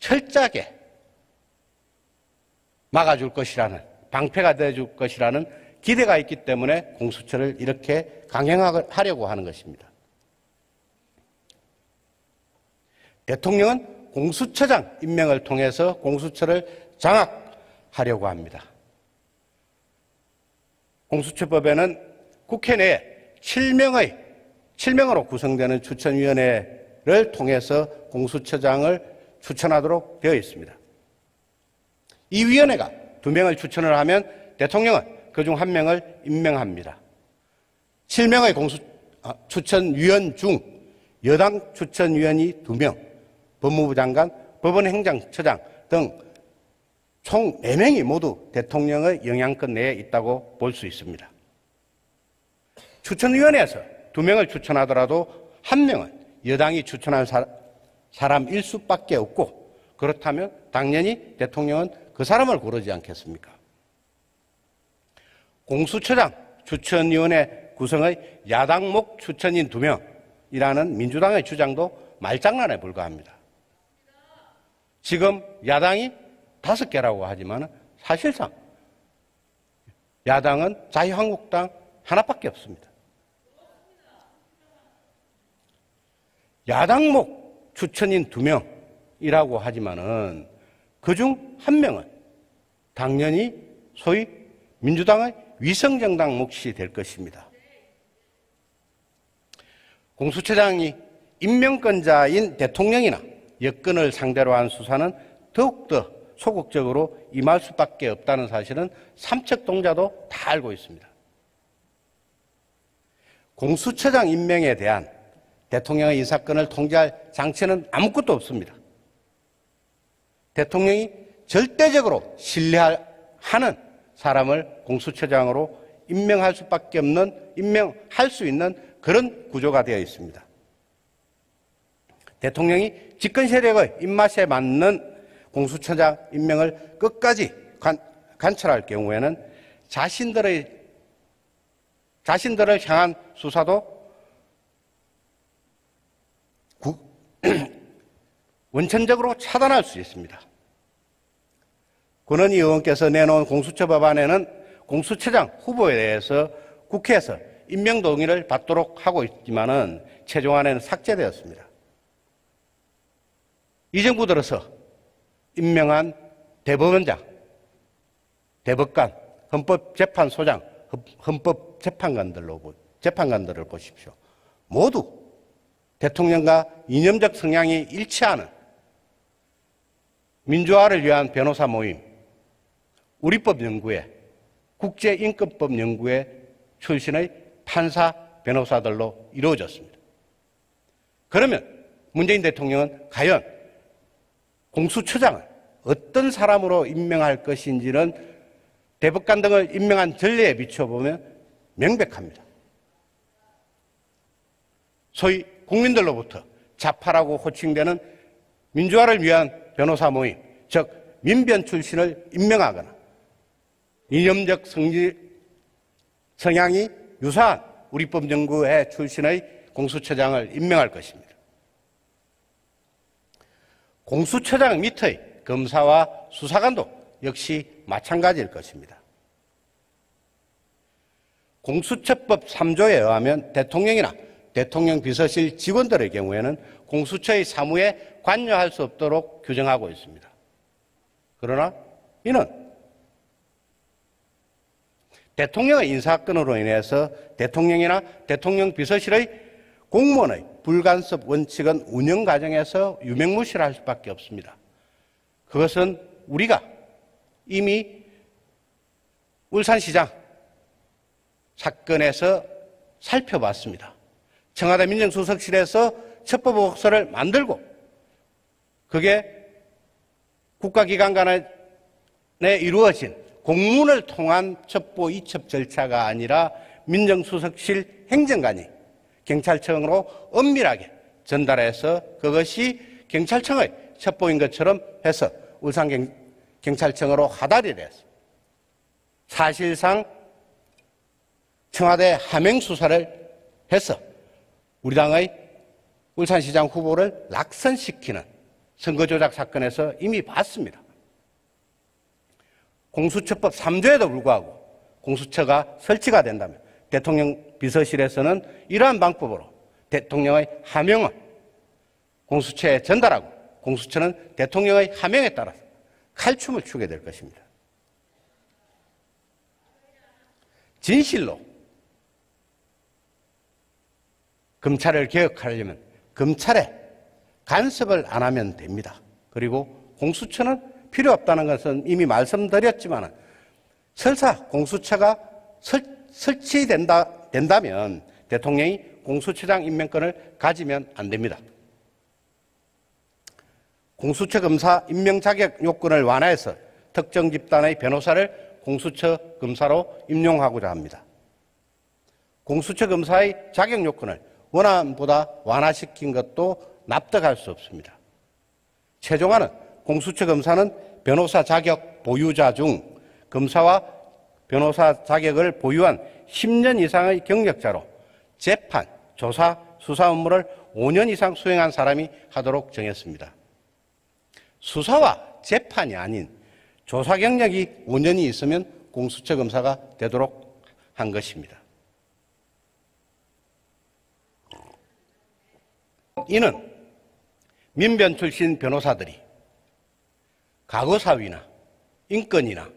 철저하게 막아줄 것이라는, 방패가 되어줄 것이라는 기대가 있기 때문에 공수처를 이렇게 강행하려고 하는 것입니다. 대통령은 공수처장 임명을 통해서 공수처를 장악하려고 합니다. 공수처법에는 국회 내에 7명으로 구성되는 추천위원회를 통해서 공수처장을 추천하도록 되어 있습니다. 이 위원회가 2명을 추천을 하면 대통령은 그중 1명을 임명합니다. 7명의 추천위원 중 여당 추천위원이 2명, 법무부 장관, 법원행정처장 등 총 4명이 모두 대통령의 영향권 내에 있다고 볼 수 있습니다. 추천위원회에서 2명을 추천하더라도 1명은 여당이 추천한 사람일 수밖에 없고, 그렇다면 당연히 대통령은 그 사람을 고르지 않겠습니까? 공수처장 추천위원회 구성의 야당목 추천인 2명이라는 민주당의 주장도 말장난에 불과합니다. 지금 야당이 5개라고 하지만 사실상 야당은 자유한국당 하나밖에 없습니다. 야당목 추천인 2명이라고 하지만은 그중 1명은 당연히 소위 민주당의 위성정당 몫이 될 것입니다. 공수처장이 임명권자인 대통령이나 여권을 상대로 한 수사는 더욱더 소극적으로 임할 수밖에 없다는 사실은 삼척동자도 다 알고 있습니다. 공수처장 임명에 대한 대통령의 이 사건을 통제할 장치는 아무것도 없습니다. 대통령이 절대적으로 신뢰하는 사람을 공수처장으로 임명할 수밖에 없는, 임명할 수 있는 그런 구조가 되어 있습니다. 대통령이 집권 세력의 입맛에 맞는 공수처장 임명을 끝까지 관철할 경우에는 자신들을 향한 수사도 원천적으로 차단할 수 있습니다. 권은희 의원께서 내놓은 공수처 법안에는 공수처장 후보에 대해서 국회에서 임명 동의를 받도록 하고 있지만은 최종안에는 삭제되었습니다. 이 정부 들어서 임명한 대법원장, 대법관, 헌법재판소장, 헌법재판관들을 보십시오. 모두 대통령과 이념적 성향이 일치하는 민주화를 위한 변호사 모임, 우리법연구회, 국제인권법연구회 출신의 판사, 변호사들로 이루어졌습니다. 그러면 문재인 대통령은 과연 공수처장을 어떤 사람으로 임명할 것인지는 대법관 등을 임명한 전례에 비춰보면 명백합니다. 소위 국민들로부터 좌파라고 호칭되는 민주화를 위한 변호사 모임, 즉 민변 출신을 임명하거나 이념적 성향이 유사한 우리법연구회 출신의 공수처장을 임명할 것입니다. 공수처장 밑의 검사와 수사관도 역시 마찬가지일 것입니다. 공수처법 3조에 의하면 대통령이나 대통령 비서실 직원들의 경우에는 공수처의 사무에 관여할 수 없도록 규정하고 있습니다. 그러나 이는 대통령의 인사건으로 인해서 대통령이나 대통령 비서실의 공무원의 불간섭 원칙은 운영 과정에서 유명무실할 수밖에 없습니다. 그것은 우리가 이미 울산시장 사건에서 살펴봤습니다. 청와대 민정수석실에서 첩보보고서를 만들고 그게 국가기관 간에 이루어진 공문을 통한 첩보 이첩 절차가 아니라 민정수석실 행정관이 경찰청으로 엄밀하게 전달해서 그것이 경찰청의 첩보인 것처럼 해서 울산경찰청으로 하달이 됐습니다. 사실상 청와대 하명 수사를 해서 우리 당의 울산시장 후보를 낙선시키는 선거조작 사건에서 이미 봤습니다. 공수처법 3조에도 불구하고 공수처가 설치가 된다면 대통령 비서실에서는 이러한 방법으로 대통령의 하명을 공수처에 전달하고 공수처는 대통령의 하명에 따라서 칼춤을 추게 될 것입니다. 진실로 검찰을 개혁하려면 검찰에 간섭을 안 하면 됩니다. 그리고 공수처는 필요 없다는 것은 이미 말씀드렸지만 설사 공수처가 설치된다면 대통령이 공수처장 임명권을 가지면 안 됩니다. 공수처 검사 임명 자격 요건을 완화해서 특정 집단의 변호사를 공수처 검사로 임용하고자 합니다. 공수처 검사의 자격 요건을 원안보다 완화시킨 것도 납득할 수 없습니다. 최종안은 공수처 검사는 변호사 자격 보유자 중 검사와 변호사 자격을 보유한 10년 이상의 경력자로 재판, 조사, 수사 업무를 5년 이상 수행한 사람이 하도록 정했습니다. 수사와 재판이 아닌 조사 경력이 5년이 있으면 공수처 검사가 되도록 한 것입니다. 이는 민변 출신 변호사들이 과거사위나 인권이나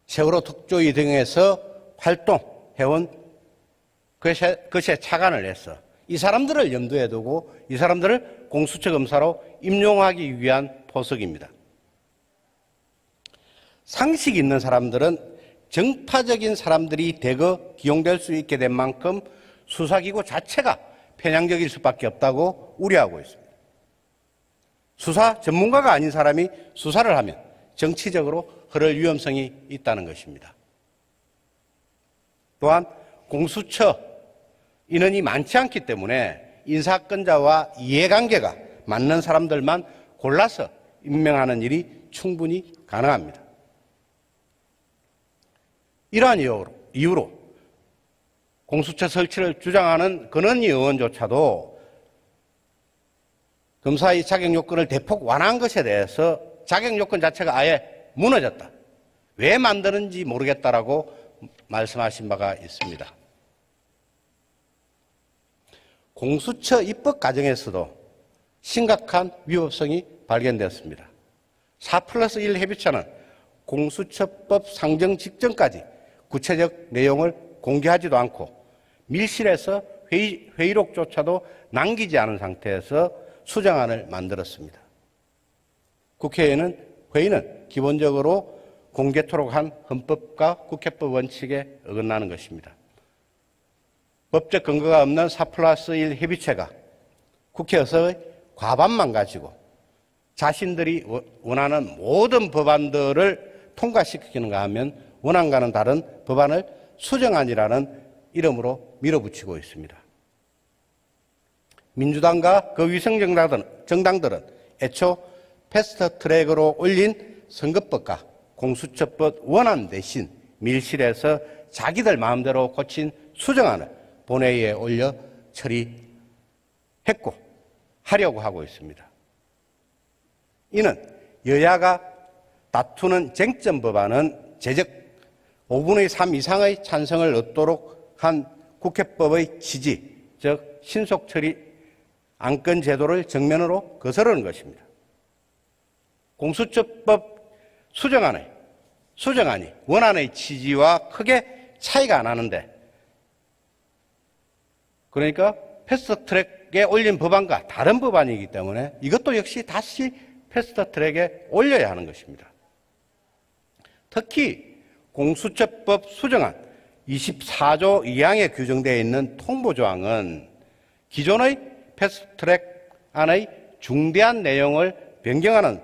세월호 특조위 등에서 활동해온 것에 착안을 해서 이 사람들을 염두에 두고 이 사람들을 공수처 검사로 임용하기 위한 포석입니다. 상식 있는 사람들은 정파적인 사람들이 대거 기용될 수 있게 된 만큼 수사기구 자체가 편향적일 수밖에 없다고 우려하고 있습니다. 수사 전문가가 아닌 사람이 수사를 하면 정치적으로 흐를 위험성이 있다는 것입니다. 또한 공수처 인원이 많지 않기 때문에 인사권자와 이해관계가 맞는 사람들만 골라서 임명하는 일이 충분히 가능합니다. 이러한 이유로 공수처 설치를 주장하는 권은희 의원조차도 검사의 자격 요건을 대폭 완화한 것에 대해서 자격 요건 자체가 아예 무너졌다. 왜 만드는지 모르겠다라고 말씀하신 바가 있습니다. 공수처 입법 과정에서도 심각한 위법성이 발견되었습니다. 4+1 협의체는 공수처법 상정 직전까지 구체적 내용을 공개하지도 않고 밀실에서 회의록조차도 남기지 않은 상태에서 수정안을 만들었습니다. 회의는 기본적으로 공개토록 한 헌법과 국회법 원칙에 어긋나는 것입니다. 법적 근거가 없는 4+1 협의체가 국회에서의 과반만 가지고 자신들이 원하는 모든 법안들을 통과시키는가 하면 원안과는 다른 법안을 수정안이라는 이름으로 밀어붙이고 있습니다. 민주당과 그 위성정당들은 애초 패스트트랙으로 올린 선거법과 공수처법 원안 대신 밀실에서 자기들 마음대로 고친 수정안을 본회의에 올려 처리했고 하려고 하고 있습니다. 이는 여야가 다투는 쟁점 법안은 제적 5분의 3 이상의 찬성을 얻도록 한 국회법의 취지, 즉 신속 처리 안건 제도를 정면으로 거스르는 것입니다. 공수처법 수정안이 원안의 취지와 크게 차이가 안 나는데, 그러니까 패스트트랙에 올린 법안과 다른 법안이기 때문에 이것도 역시 다시 패스트트랙에 올려야 하는 것입니다. 특히 공수처법 수정안 24조 2항에 규정되어 있는 통보조항은 기존의 패스트트랙 안의 중대한 내용을 변경하는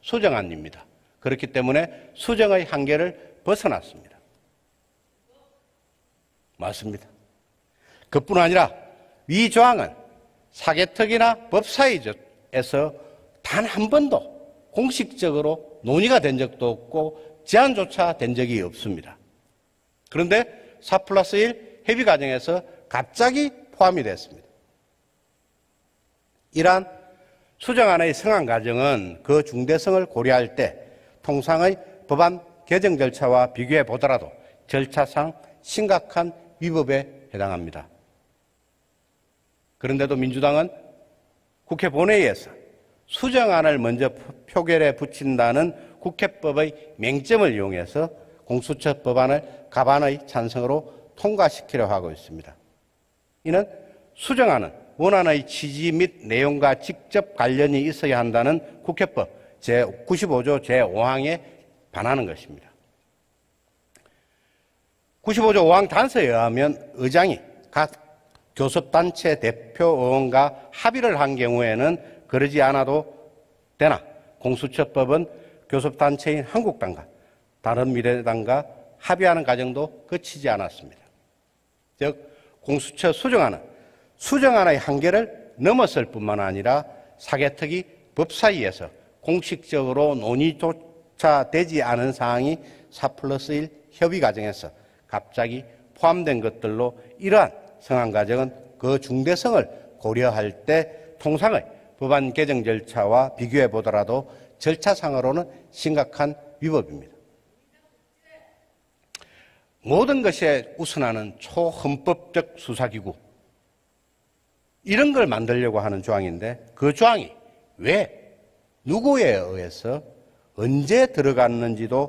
수정안입니다. 그렇기 때문에 수정의 한계를 벗어났습니다. 맞습니다. 그뿐 아니라 위 조항은 사개특위나 법사위에서 단 한 번도 공식적으로 논의가 된 적도 없고 제안조차 된 적이 없습니다. 그런데 4+1 협의 과정에서 갑자기 포함이 됐습니다. 이러한 수정안의 성안 과정은 그 중대성을 고려할 때 통상의 법안 개정 절차와 비교해 보더라도 절차상 심각한 위법에 해당합니다. 그런데도 민주당은 국회 본회의에서 수정안을 먼저 표결에 붙인다는 국회법의 맹점을 이용해서 공수처 법안을 가반의 찬성으로 통과시키려 하고 있습니다. 이는 수정안은 원안의 취지 및 내용과 직접 관련이 있어야 한다는 국회법 제95조 제5항에 반하는 것입니다. 95조 5항 단서에 의하면 의장이 각 교섭단체 대표 의원과 합의를 한 경우에는 그러지 않아도 되나 공수처법은 교섭단체인 한국당과 바른미래당과 합의하는 과정도 거치지 않았습니다. 즉 공수처 수정안은 수정안의 한계를 넘었을 뿐만 아니라 사개특위 법사위에서 공식적으로 논의조차 되지 않은 사항이 4+1 협의 과정에서 갑자기 포함된 것들로 이러한 성안 과정은 그 중대성을 고려할 때 통상의 법안 개정 절차와 비교해 보더라도 절차상으로는 심각한 위법입니다. 모든 것에 우선하는 초헌법적 수사기구, 이런 걸 만들려고 하는 조항인데 그 조항이 왜 누구에 의해서 언제 들어갔는지도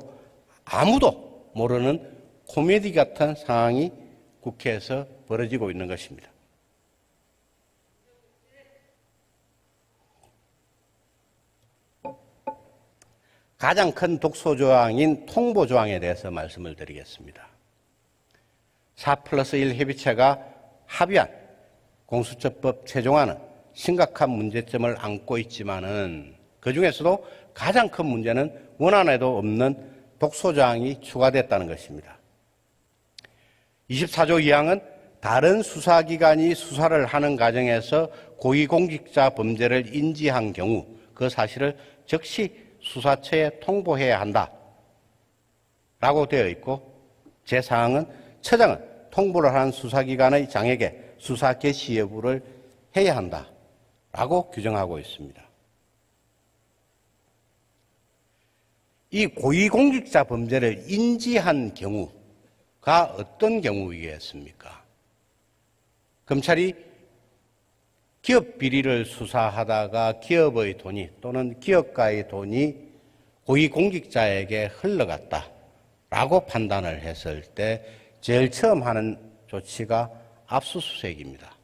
아무도 모르는 코미디 같은 상황이 국회에서 벌어지고 있는 것입니다. 가장 큰 독소조항인 통보조항에 대해서 말씀을 드리겠습니다. 4+1 협의체가 합의한 공수처법 최종안은 심각한 문제점을 안고 있지만은 그 중에서도 가장 큰 문제는 원안에도 없는 독소조항이 추가됐다는 것입니다. 24조 2항은 다른 수사기관이 수사를 하는 과정에서 고위공직자 범죄를 인지한 경우 그 사실을 즉시 수사처에 통보해야 한다 라고 되어 있고 제4항은 처장은 통보를 한 수사기관의 장에게 수사 개시 여부를 해야 한다 라고 규정하고 있습니다. 이 고위공직자 범죄를 인지한 경우가 어떤 경우이겠습니까? 검찰이 기업 비리를 수사하다가 기업의 돈이 또는 기업가의 돈이 고위공직자에게 흘러갔다라고 판단을 했을 때 제일 처음 하는 조치가 압수수색입니다.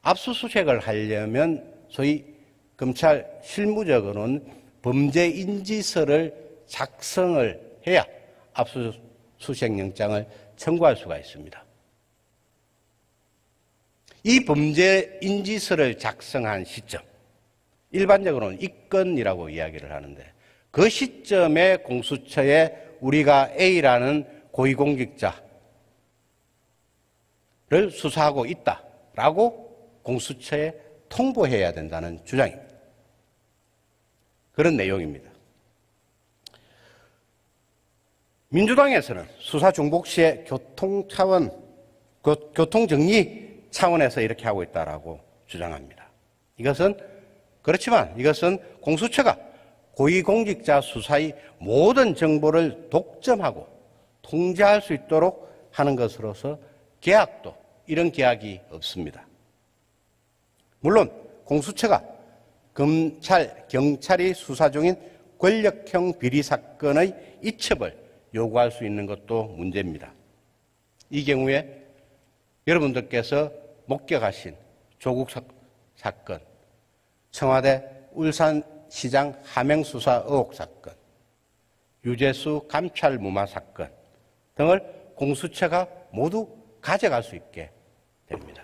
압수수색을 하려면 소위 검찰 실무적으로는 범죄인지서를 작성을 해야 압수수색영장을 청구할 수가 있습니다. 이 범죄인지서를 작성한 시점, 일반적으로는 입건이라고 이야기를 하는데 그 시점에 공수처에 우리가 A라는 고위공직자를 수사하고 있다라고 공수처에 통보해야 된다는 주장입니다. 그런 내용입니다. 민주당에서는 수사 중복 시에 교통정리 차원에서 이렇게 하고 있다라고 주장합니다. 그렇지만 이것은 공수처가 고위공직자 수사의 모든 정보를 독점하고 통제할 수 있도록 하는 것으로서 이런 계약이 없습니다. 물론 공수처가 경찰이 수사 중인 권력형 비리 사건의 이첩을 요구할 수 있는 것도 문제입니다. 이 경우에 여러분들께서 목격하신 조국 사건, 청와대 울산시장 하명수사 의혹 사건, 유재수 감찰 무마 사건 등을 공수처가 모두 가져갈 수 있게 됩니다.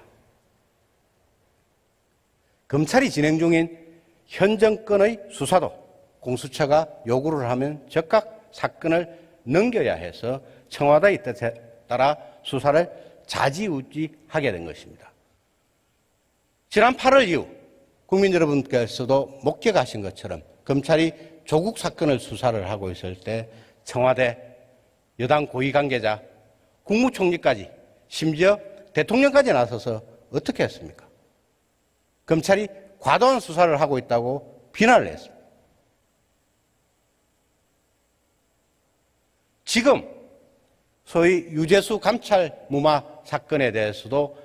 검찰이 진행 중인 현 정권의 수사도 공수처가 요구를 하면 즉각 사건을 넘겨야 해서 청와대의 뜻에 따라 수사를 좌지우지하게 된 것입니다. 지난 8월 이후 국민 여러분께서도 목격하신 것처럼 검찰이 조국 사건을 수사를 하고 있을 때 청와대 여당 고위 관계자, 국무총리까지 심지어 대통령까지 나서서 어떻게 했습니까? 검찰이 과도한 수사를 하고 있다고 비난을 했습니다. 지금 소위 유재수 감찰 무마 사건에 대해서도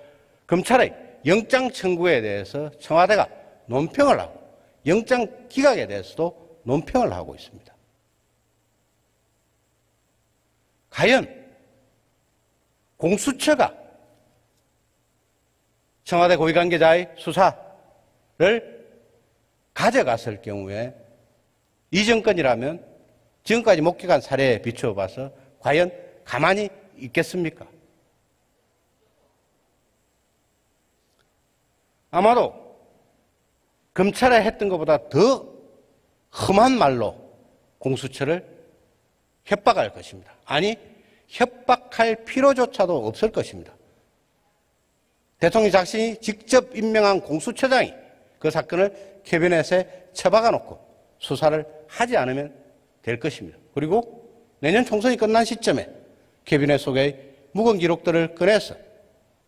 검찰의 영장 청구에 대해서 청와대가 논평을 하고 영장 기각에 대해서도 논평을 하고 있습니다. 과연 공수처가 청와대 고위관계자의 수사를 가져갔을 경우에 이 정권이라면 지금까지 목격한 사례에 비추어 봐서 과연 가만히 있겠습니까? 아마도 검찰에 했던 것보다 더 험한 말로 공수처를 협박할 것입니다. 아니, 협박할 필요조차도 없을 것입니다. 대통령 자신이 직접 임명한 공수처장이 그 사건을 캐비넷에 처박아 놓고 수사를 하지 않으면 될 것입니다. 그리고 내년 총선이 끝난 시점에 캐비넷 속의 묵은 기록들을 꺼내서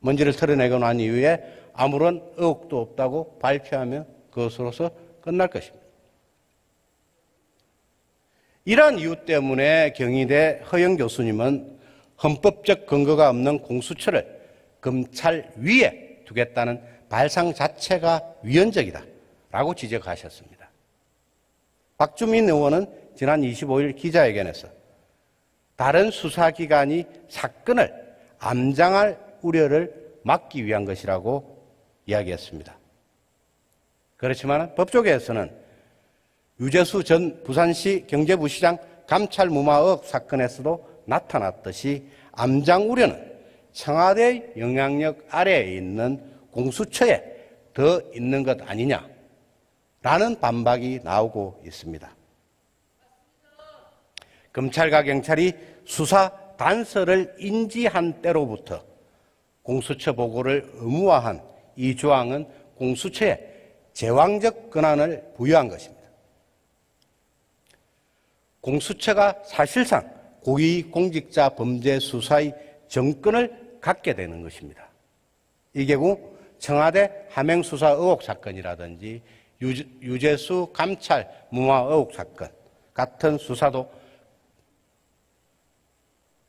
먼지를 털어내고 난 이후에 아무런 의혹도 없다고 발표하면 그것으로서 끝날 것입니다. 이러한 이유 때문에 경희대 허영 교수님은 헌법적 근거가 없는 공수처를 검찰 위에 두겠다는 발상 자체가 위헌적이다 라고 지적하셨습니다. 박주민 의원은 지난 25일 기자회견에서 다른 수사기관이 사건을 암장할 우려를 막기 위한 것이라고 이야기했습니다. 그렇지만 법조계에서는 유재수 전 부산시 경제부시장 감찰 무마 의혹 사건에서도 나타났듯이 암장 우려는 청와대의 영향력 아래에 있는 공수처에 더 있는 것 아니냐라는 반박이 나오고 있습니다. 검찰과 경찰이 수사 단서를 인지한 때로부터 공수처 보고를 의무화한 이 조항은 공수처에 제왕적 권한을 부여한 것입니다. 공수처가 사실상 고위공직자 범죄 수사의 정권을 갖게 되는 것입니다. 이 경우 청와대 하명수사 의혹 사건이라든지 유재수 감찰 무마 의혹 사건 같은 수사도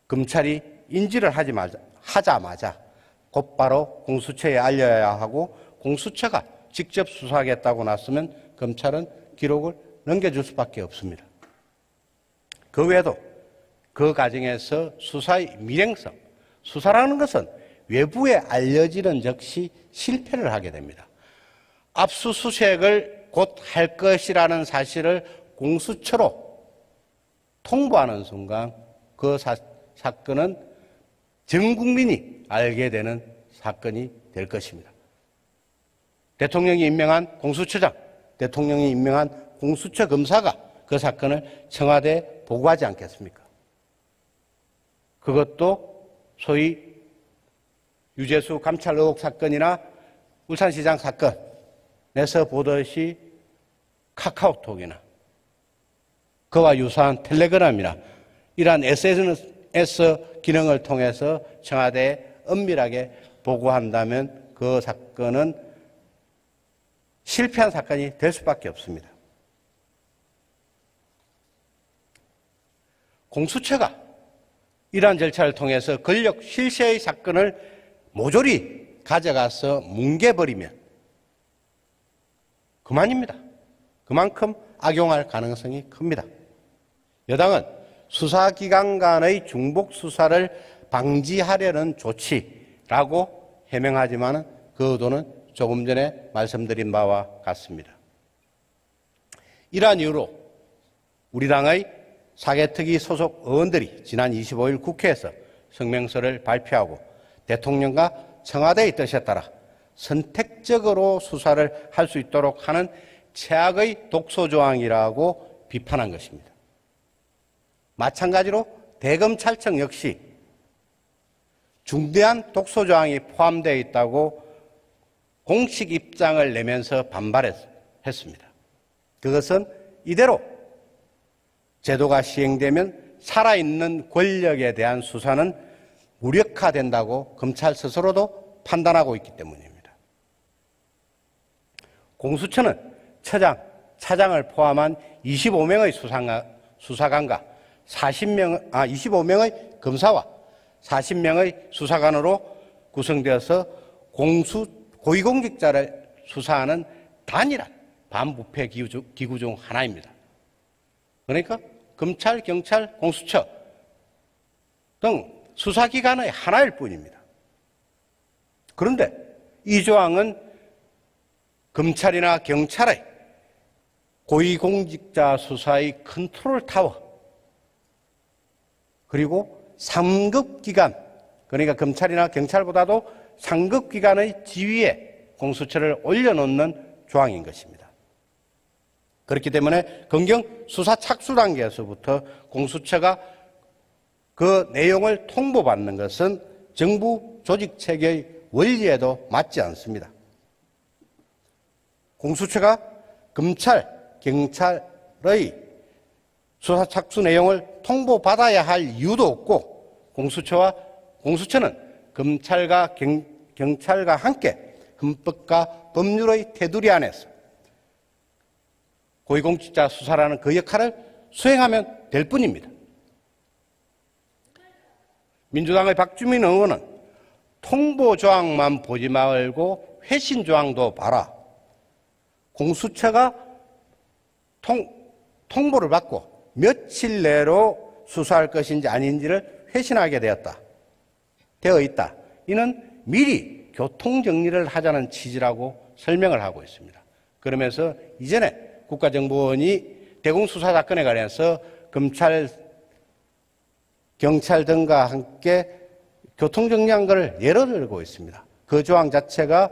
검찰이 인지를 하자마자 곧바로 공수처에 알려야 하고 공수처가 직접 수사하겠다고 나서면 검찰은 기록을 넘겨줄 수밖에 없습니다. 그 외에도 그 과정에서 수사의 밀행성, 수사라는 것은 외부에 알려지는 즉시 실패를 하게 됩니다. 압수수색을 곧 할 것이라는 사실을 공수처로 통보하는 순간 그 사건은 전 국민이 알게 되는 사건이 될 것입니다. 대통령이 임명한 공수처장, 대통령이 임명한 공수처 검사가 그 사건을 청와대에 보고하지 않겠습니까? 그것도 소위 유재수 감찰 의혹 사건이나 울산시장 사건에서 보듯이 카카오톡이나 그와 유사한 텔레그램이나 이러한 SNS 기능을 통해서 청와대에 은밀하게 보고한다면 그 사건은 실패한 사건이 될 수밖에 없습니다. 공수처가 이러한 절차를 통해서 권력 실세의 사건을 모조리 가져가서 뭉개버리면 그만입니다. 그만큼 악용할 가능성이 큽니다. 여당은 수사기관 간의 중복 수사를 방지하려는 조치라고 해명하지만 그 의도는 조금 전에 말씀드린 바와 같습니다. 이러한 이유로 우리 당의 사개특위 소속 의원들이 지난 25일 국회에서 성명서를 발표하고 대통령과 청와대의 뜻에 따라 선택적으로 수사를 할 수 있도록 하는 최악의 독소조항이라고 비판한 것입니다. 마찬가지로 대검찰청 역시 중대한 독소조항이 포함되어 있다고 공식 입장을 내면서 반발했습니다. 그것은 이대로 제도가 시행되면 살아있는 권력에 대한 수사는 무력화된다고 검찰 스스로도 판단하고 있기 때문입니다. 공수처는 처장, 차장을 포함한 25명의 수사관과 25명의 검사와 40명의 수사관으로 구성되어서 고위공직자를 수사하는 단일한 반부패 기구 중 하나입니다. 그러니까 검찰, 경찰, 공수처 등 수사기관의 하나일 뿐입니다. 그런데 이 조항은 검찰이나 경찰의 고위공직자 수사의 컨트롤 타워, 그리고 상급기관, 그러니까 검찰이나 경찰보다도 상급기관의 지위에 공수처를 올려놓는 조항인 것입니다. 그렇기 때문에 검경 수사 착수 단계에서부터 공수처가 그 내용을 통보받는 것은 정부 조직체계의 원리에도 맞지 않습니다. 공수처가 검찰, 경찰의 수사 착수 내용을 통보받아야 할 이유도 없고, 공수처는 검찰과 경찰과 함께 헌법과 법률의 테두리 안에서 고위공직자 수사라는 그 역할을 수행하면 될 뿐입니다. 민주당의 박주민 의원은 통보 조항만 보지 말고 회신 조항도 봐라. 공수처가 통보를 받고 며칠 내로 수사할 것인지 아닌지를 회신하게 되어 있다. 이는 미리 교통정리를 하자는 취지라고 설명을 하고 있습니다. 그러면서 이전에 국가정보원이 대공수사 사건에 관해서 검찰, 경찰 등과 함께 교통정리한 것을 예로 들고 있습니다. 그 조항 자체가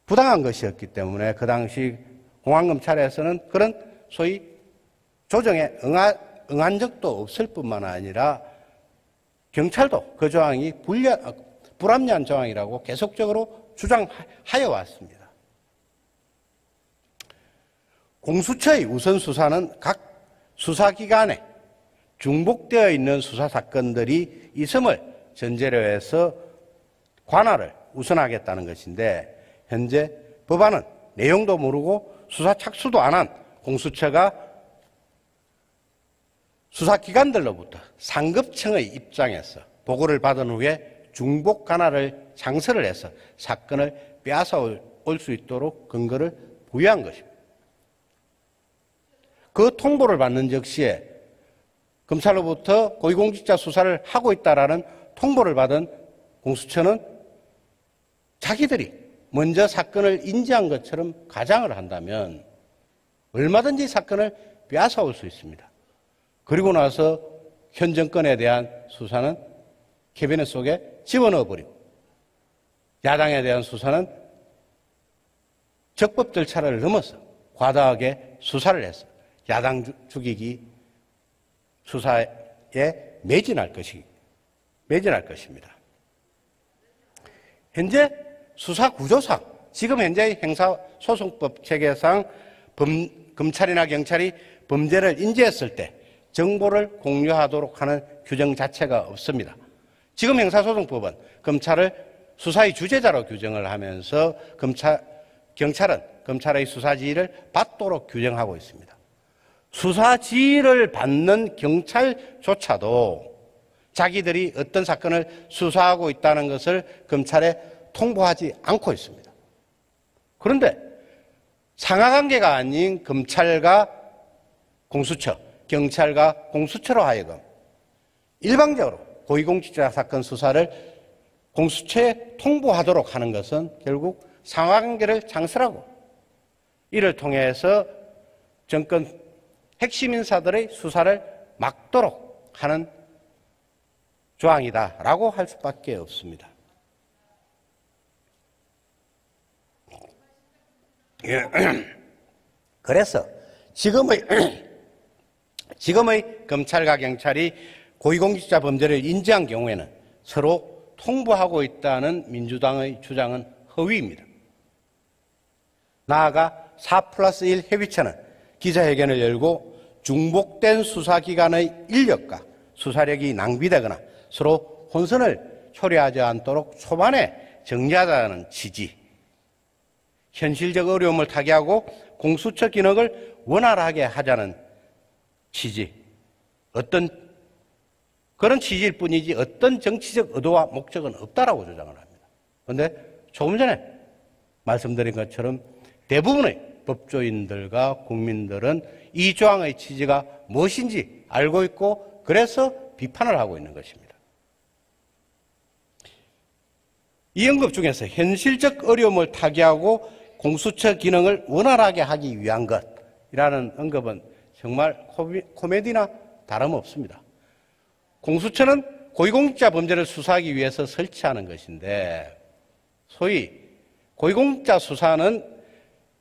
부당한 것이었기 때문에 그 당시 공안검찰에서는 그런 소위 조정에 응한 적도 없을 뿐만 아니라 경찰도 그 조항이 불합리한 조항이라고 계속적으로 주장하여 왔습니다. 공수처의 우선 수사는 각 수사기관에 중복되어 있는 수사 사건들이 있음을 전제로 해서 관할을 우선하겠다는 것인데, 현재 법안은 내용도 모르고 수사 착수도 안 한 공수처가 수사기관들로부터 상급청의 입장에서 보고를 받은 후에 중복 관할을 장서를 해서 사건을 빼앗아 올 수 있도록 근거를 부여한 것입니다. 그 통보를 받는 즉시에 검찰로부터 고위공직자 수사를 하고 있다라는 통보를 받은 공수처는 자기들이 먼저 사건을 인지한 것처럼 가장을 한다면 얼마든지 사건을 빼앗아 올 수 있습니다. 그리고 나서 현 정권에 대한 수사는 캐비넷 속에 집어넣어 버리고, 야당에 대한 수사는 적법 절차를 넘어서 과다하게 수사를 해서 야당 죽이기 수사에 매진할 것입니다. 현재 수사 구조상, 지금 현재의 형사소송법 체계상 검찰이나 경찰이 범죄를 인지했을 때 정보를 공유하도록 하는 규정 자체가 없습니다. 지금 형사소송법은 검찰을 수사의 주재자로 규정을 하면서 경찰은 검찰의 수사 지휘를 받도록 규정하고 있습니다. 수사 지휘를 받는 경찰조차도 자기들이 어떤 사건을 수사하고 있다는 것을 검찰에 통보하지 않고 있습니다. 그런데 상하관계가 아닌 검찰과 공수처, 경찰과 공수처로 하여금 일방적으로 고위공직자 사건 수사를 공수처에 통보하도록 하는 것은 결국 상하관계를 창설하고, 이를 통해서 정권 핵심 인사들의 수사를 막도록 하는 조항이다라고 할 수밖에 없습니다. 그래서 지금의 검찰과 경찰이 고위공직자 범죄를 인지한 경우에는 서로 통보하고 있다는 민주당의 주장은 허위입니다. 나아가 4+1 협의체는 기자회견을 열고 중복된 수사기관의 인력과 수사력이 낭비되거나 서로 혼선을 초래하지 않도록 초반에 정리하자는 취지, 현실적 어려움을 타개하고 공수처 기능을 원활하게 하자는 취지, 어떤 그런 취지일 뿐이지 어떤 정치적 의도와 목적은 없다라고 주장을 합니다. 그런데 조금 전에 말씀드린 것처럼 대부분의 법조인들과 국민들은 이 조항의 취지가 무엇인지 알고 있고 그래서 비판을 하고 있는 것입니다. 이 언급 중에서 현실적 어려움을 타개하고 공수처 기능을 원활하게 하기 위한 것이라는 언급은 정말 코미디나 다름없습니다. 공수처는 고위공직자 범죄를 수사하기 위해서 설치하는 것인데 소위 고위공직자 수사는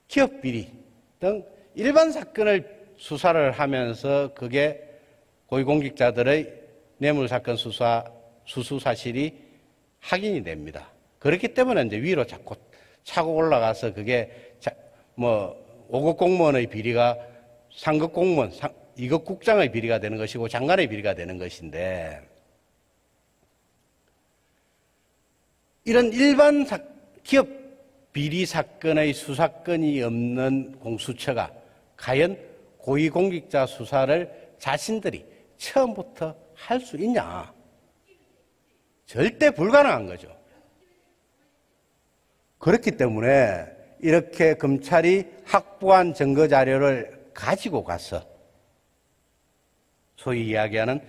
기업 비리 등 일반 사건을 수사를 하면서 그게 고위공직자들의 뇌물사건 수수 사실이 확인이 됩니다. 그렇기 때문에 이제 위로 자꾸 차고 올라가서 그게 5급 공무원의 비리가 상급 공무원, 2급 국장의 비리가 되는 것이고 장관의 비리가 되는 것인데 이런 일반 기업 비리 사건의 수사권이 없는 공수처가 과연 고위공직자 수사를 자신들이 처음부터 할 수 있냐? 절대 불가능한 거죠. 그렇기 때문에 이렇게 검찰이 확보한 증거자료를 가지고 가서 소위 이야기하는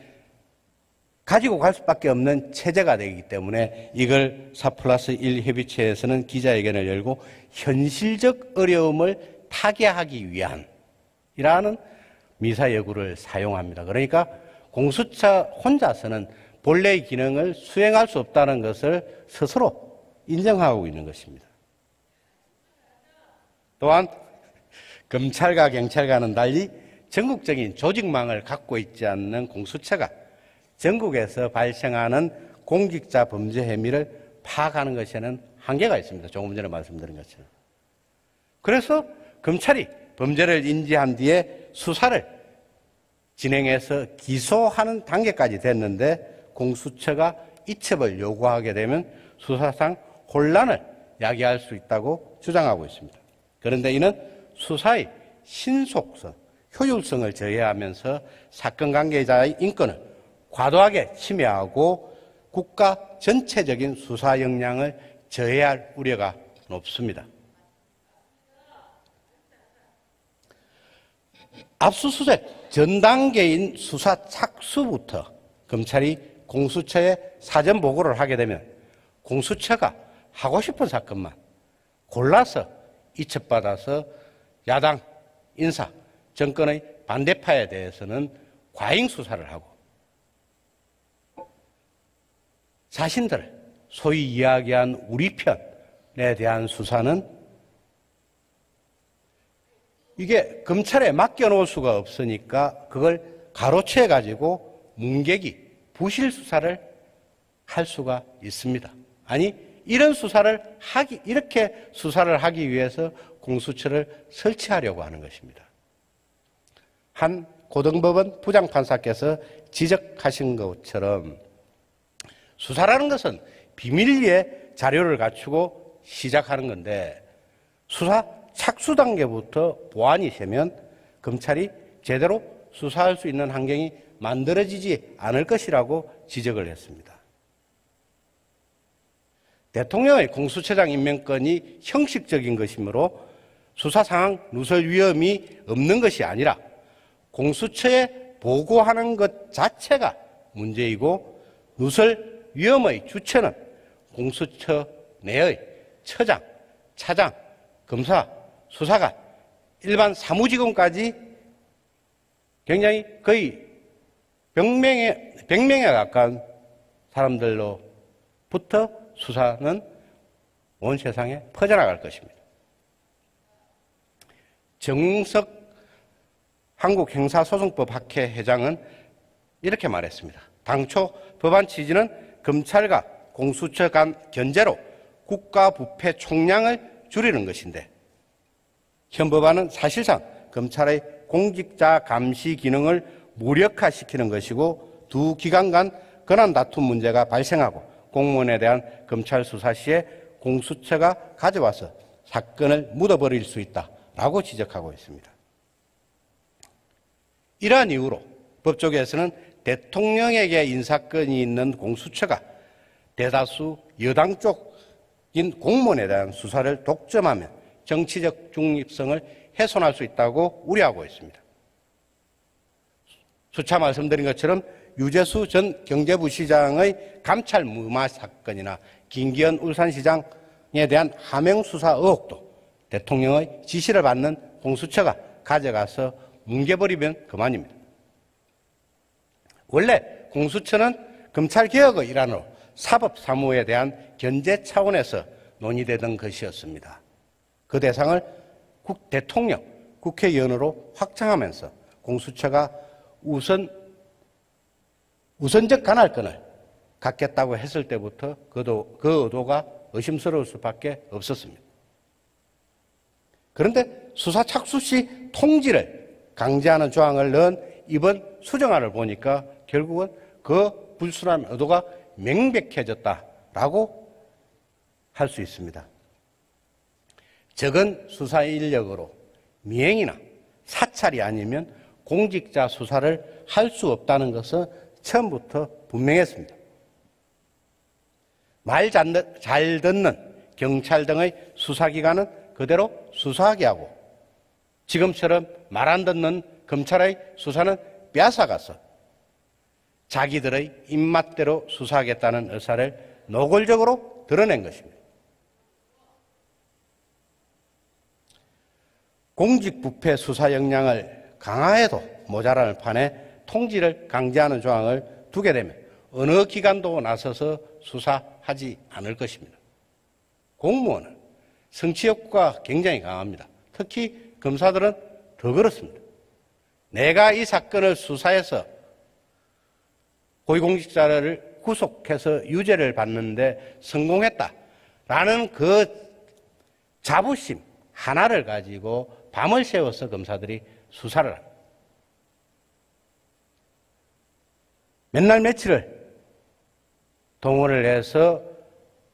가지고 갈 수밖에 없는 체제가 되기 때문에 이걸 4+1 협의체에서는 기자회견을 열고 현실적 어려움을 타개하기 위한 이라는 미사여구를 사용합니다. 그러니까 공수처 혼자서는 본래의 기능을 수행할 수 없다는 것을 스스로 인정하고 있는 것입니다. 또한 검찰과 경찰과는 달리 전국적인 조직망을 갖고 있지 않는 공수처가 전국에서 발생하는 공직자 범죄 혐의를 파악하는 것에는 한계가 있습니다. 조금 전에 말씀드린 것처럼. 그래서 검찰이 범죄를 인지한 뒤에 수사를 진행해서 기소하는 단계까지 됐는데 공수처가 이첩을 요구하게 되면 수사상 혼란을 야기할 수 있다고 주장하고 있습니다. 그런데 이는 수사의 신속성, 효율성을 저해하면서 사건 관계자의 인권을 과도하게 침해하고 국가 전체적인 수사 역량을 저해할 우려가 높습니다. 압수수색 전 단계인 수사 착수부터 검찰이 공수처에 사전 보고를 하게 되면 공수처가 하고 싶은 사건만 골라서 이첩받아서 야당, 인사, 정권의 반대파에 대해서는 과잉 수사를 하고 자신들, 소위 이야기한 우리 편에 대한 수사는 이게 검찰에 맡겨놓을 수가 없으니까 그걸 가로채가지고 문개기, 부실 수사를 할 수가 있습니다. 아니, 이렇게 수사를 하기 위해서 공수처를 설치하려고 하는 것입니다. 한 고등법원 부장판사께서 지적하신 것처럼 수사라는 것은 비밀리에 자료를 갖추고 시작하는 건데 수사 착수 단계부터 보안이 세면 검찰이 제대로 수사할 수 있는 환경이 만들어지지 않을 것이라고 지적을 했습니다. 대통령의 공수처장 임명권이 형식적인 것이므로 수사 상황 누설 위험이 없는 것이 아니라 공수처에 보고하는 것 자체가 문제이고 누설 위험의 주체는 공수처 내의 처장, 차장, 검사, 수사관, 일반 사무직원까지 굉장히 거의 100명에 가까운 사람들로부터 수사는 온 세상에 퍼져나갈 것입니다. 정석 한국형사소송법 학회 회장은 이렇게 말했습니다. 당초 법안 취지는 검찰과 공수처 간 견제로 국가부패 총량을 줄이는 것인데 현 법안은 사실상 검찰의 공직자 감시 기능을 무력화시키는 것이고 두 기관 간 권한 다툼 문제가 발생하고 공무원에 대한 검찰 수사 시에 공수처가 가져와서 사건을 묻어버릴 수 있다라고 지적하고 있습니다. 이러한 이유로 법조계에서는 대통령에게 인사권이 있는 공수처가 대다수 여당 쪽인 공무원에 대한 수사를 독점하면 정치적 중립성을 훼손할 수 있다고 우려하고 있습니다. 수차 말씀드린 것처럼 유재수 전 경제부시장의 감찰 무마 사건이나 김기현 울산시장에 대한 하명 수사 의혹도 대통령의 지시를 받는 공수처가 가져가서 뭉개버리면 그만입니다. 원래 공수처는 검찰개혁의 일환으로 사법사무에 대한 견제 차원에서 논의되던 것이었습니다. 그 대상을 대통령, 국회의원으로 확장하면서 공수처가 우선적 관할권을 갖겠다고 했을 때부터 그 의도가 의심스러울 수밖에 없었습니다. 그런데 수사 착수 시 통지를 강제하는 조항을 넣은 이번 수정안을 보니까 결국은 그 불순한 의도가 명백해졌다라고 할 수 있습니다. 적은 수사 인력으로 미행이나 사찰이 아니면 공직자 수사를 할 수 없다는 것은 처음부터 분명했습니다. 말 잘 듣는 경찰 등의 수사기관은 그대로 수사하게 하고 지금처럼 말 안 듣는 검찰의 수사는 빼앗아가서 자기들의 입맛대로 수사하겠다는 의사를 노골적으로 드러낸 것입니다. 공직부패 수사 역량을 강화해도 모자랄 판에 통지를 강제하는 조항을 두게 되면 어느 기관도 나서서 수사하지 않을 것입니다. 공무원은 성취 욕구가 굉장히 강합니다. 특히 검사들은 더 그렇습니다. 내가 이 사건을 수사해서 고위공직자를 구속해서 유죄를 받는데 성공했다라는 그 자부심 하나를 가지고 밤을 새워서 검사들이 수사를 합니다. 맨날 며칠을 동원을 해서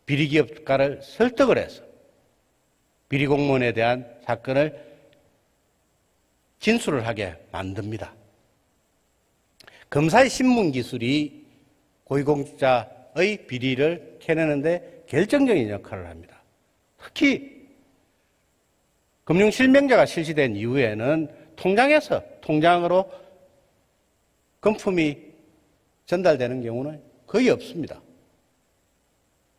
비리기업가를 설득을 해서 비리공무원에 대한 사건을 진술을 하게 만듭니다. 검사의 신문기술이 고위공직자의 비리를 캐내는데 결정적인 역할을 합니다. 특히 금융실명제가 실시된 이후에는 통장에서 통장으로 금품이 전달되는 경우는 거의 없습니다.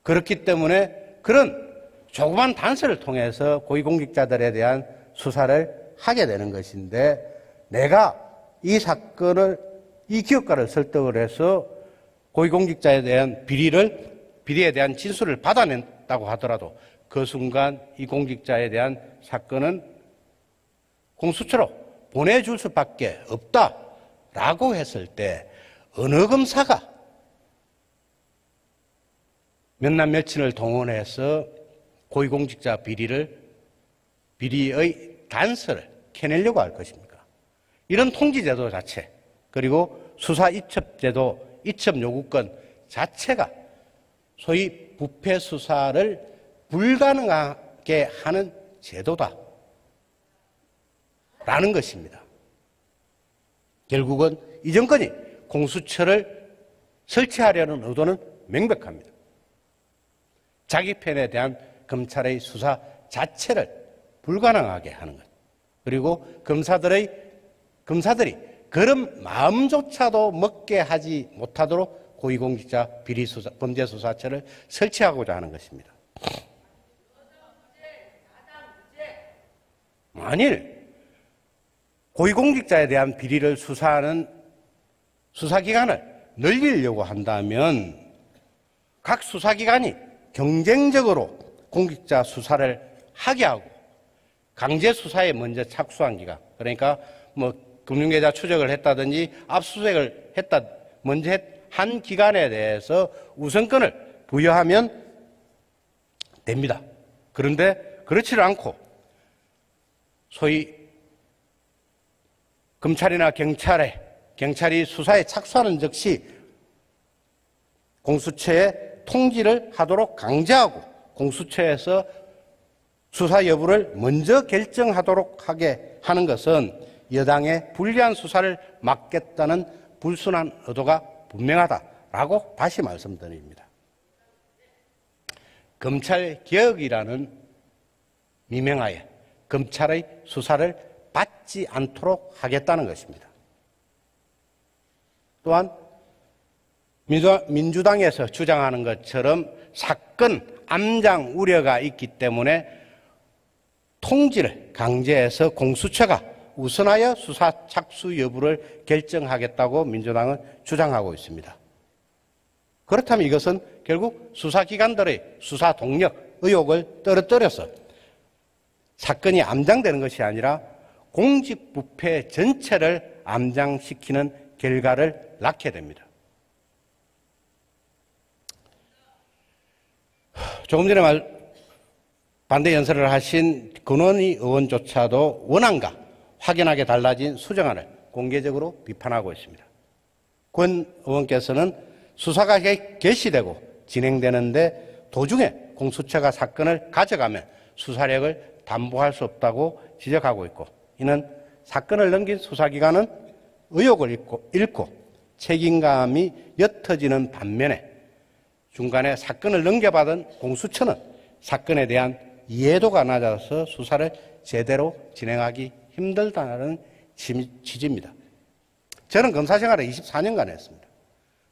그렇기 때문에 그런 조그만 단서를 통해서 고위공직자들에 대한 수사를 하게 되는 것인데 내가 이 사건을 이 기업가를 설득을 해서 고위공직자에 대한 비리에 대한 진술을 받아낸다고 하더라도 그 순간 이 공직자에 대한 사건은 공수처로 보내줄 수밖에 없다라고 했을 때 어느 검사가 몇날 며칠을 동원해서 고위공직자 비리의 단서를 캐내려고 할 것입니까? 이런 통지제도 자체 그리고 수사 이첩제도 이첩 요구권 자체가 소위 부패 수사를 불가능하게 하는 제도다 라는 것입니다. 결국은 이 정권이 공수처를 설치하려는 의도는 명백합니다. 자기 편에 대한 검찰의 수사 자체를 불가능하게 하는 것. 그리고 검사들이 그런 마음조차도 먹게 하지 못하도록 고위공직자 비리수사, 범죄수사처를 설치하고자 하는 것입니다. 만일 고위공직자에 대한 비리를 수사하는 수사기관을 늘리려고 한다면 각 수사기관이 경쟁적으로 공직자 수사를 하게 하고 강제 수사에 먼저 착수한 기관, 그러니까 뭐 금융계좌 추적을 했다든지 압수수색을 먼저 한 기관에 대해서 우선권을 부여하면 됩니다. 그런데 그렇지를 않고 소위 검찰이나 경찰이 수사에 착수하는 즉시 공수처에 통지를 하도록 강제하고 공수처에서 수사 여부를 먼저 결정하도록 하게 하는 것은 여당의 불리한 수사를 막겠다는 불순한 의도가 분명하다라고 다시 말씀드립니다. 검찰개혁이라는 미명하에 검찰의 수사를 받지 않도록 하겠다는 것입니다. 또한 민주당에서 주장하는 것처럼 사건 암장 우려가 있기 때문에 통지를 강제해서 공수처가 우선하여 수사 착수 여부를 결정하겠다고 민주당은 주장하고 있습니다. 그렇다면 이것은 결국 수사기관들의 수사 동력, 의혹을 떨어뜨려서 사건이 암장되는 것이 아니라 공직부패 전체를 암장시키는 결과를 낳게 됩니다. 조금 전에 반대 연설을 하신 권원희 의원조차도 원안과 확연하게 달라진 수정안을 공개적으로 비판하고 있습니다. 권 의원께서는 수사가 개시되고 진행되는데 도중에 공수처가 사건을 가져가면 수사력을 담보할 수 없다고 지적하고 있고, 이는 사건을 넘긴 수사기관은 의혹을 잃고 책임감이 옅어지는 반면에 중간에 사건을 넘겨받은 공수처는 사건에 대한 이해도가 낮아서 수사를 제대로 진행하기 힘들다는 취지입니다. 저는 검사 생활을 24년간 했습니다.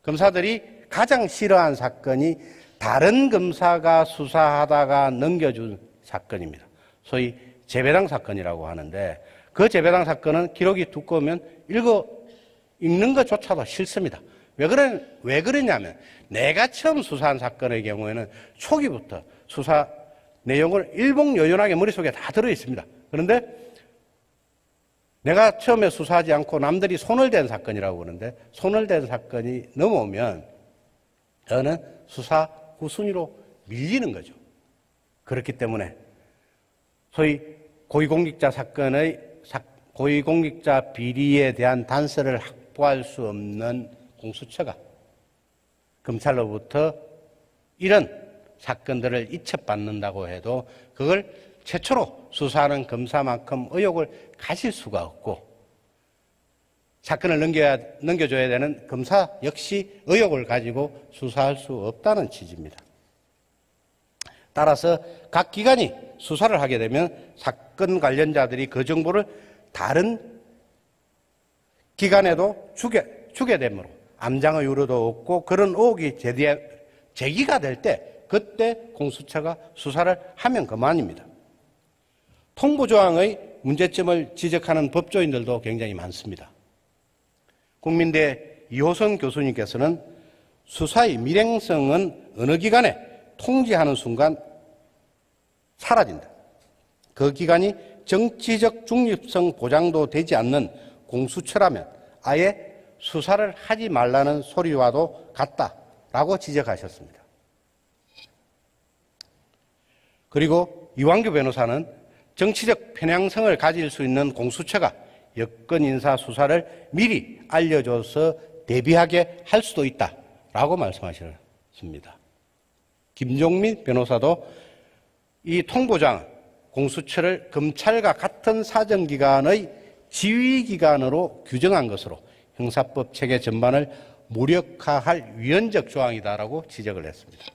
검사들이 가장 싫어한 사건이 다른 검사가 수사하다가 넘겨준 사건입니다. 소위 재배당 사건이라고 하는데, 그 재배당 사건은 기록이 두꺼우면 읽는 것조차도 싫습니다. 왜 그러냐면 내가 처음 수사한 사건의 경우에는 초기부터 수사 내용을 일목요연하게 머릿속에 다 들어있습니다. 그런데 내가 처음에 수사하지 않고 남들이 손을 댄 사건이라고 그러는데, 손을 댄 사건이 넘어오면 저는 수사 후순위로 밀리는 거죠. 그렇기 때문에 소위 고위공직자 사건의 고위공직자 비리에 대한 단서를 확보할 수 없는 공수처가 검찰로부터 이런 사건들을 이첩받는다고 해도 그걸 최초로 수사하는 검사만큼 의혹을 가질 수가 없고, 사건을 넘겨줘야 되는 검사 역시 의혹을 가지고 수사할 수 없다는 취지입니다. 따라서 각 기관이 수사를 하게 되면 사건 관련자들이 그 정보를 다른 기관에도 주게 되므로 암장의 우려도 없고, 그런 의혹이 제기가 될 때 그때 공수처가 수사를 하면 그만입니다. 통보조항의 문제점을 지적하는 법조인들도 굉장히 많습니다. 국민대 이호선 교수님께서는 수사의 밀행성은 어느 기관에 통지하는 순간 사라진다. 그 기관이 정치적 중립성 보장도 되지 않는 공수처라면 아예 수사를 하지 말라는 소리와도 같다라고 지적하셨습니다. 그리고 이완규 변호사는 정치적 편향성을 가질 수 있는 공수처가 여권 인사 수사를 미리 알려줘서 대비하게 할 수도 있다라고 말씀하셨습니다. 김종민 변호사도 이 통보장 공수처를 검찰과 같은 사정기관의 지휘기관으로 규정한 것으로 형사법 체계 전반을 무력화할 위헌적 조항이다라고 지적을 했습니다.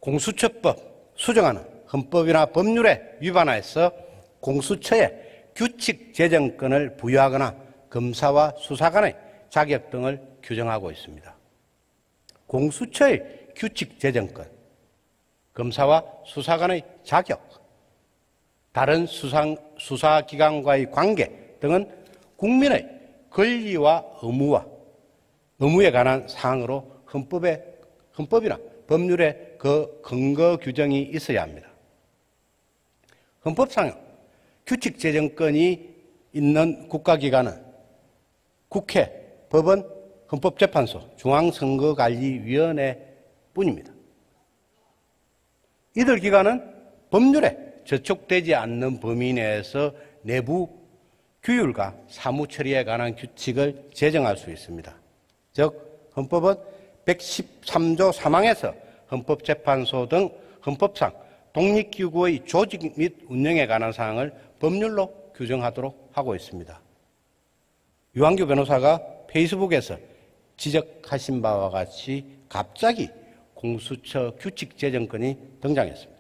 공수처법 수정안은 헌법이나 법률에 위반해서 공수처에 규칙 재정권을 부여하거나 검사와 수사관의 자격 등을 규정하고 있습니다. 공수처의 규칙 재정권, 검사와 수사관의 자격, 다른 수사기관과의 관계 등은 국민의 권리와 의무에 관한 사항으로 헌법이나 법률에 그 근거 규정이 있어야 합니다. 헌법상 규칙 재정권이 있는 국가기관은 국회, 법원, 헌법재판소, 중앙선거관리위원회 뿐입니다. 이들 기관은 법률에 저촉되지 않는 범위 내에서 내부 규율과 사무처리에 관한 규칙을 제정할 수 있습니다. 즉 헌법은 113조 3항에서 헌법재판소 등 헌법상 독립기구의 조직 및 운영에 관한 사항을 법률로 규정하도록 하고 있습니다. 유한규 변호사가 페이스북에서 지적하신 바와 같이 갑자기 공수처 규칙 제정권이 등장했습니다.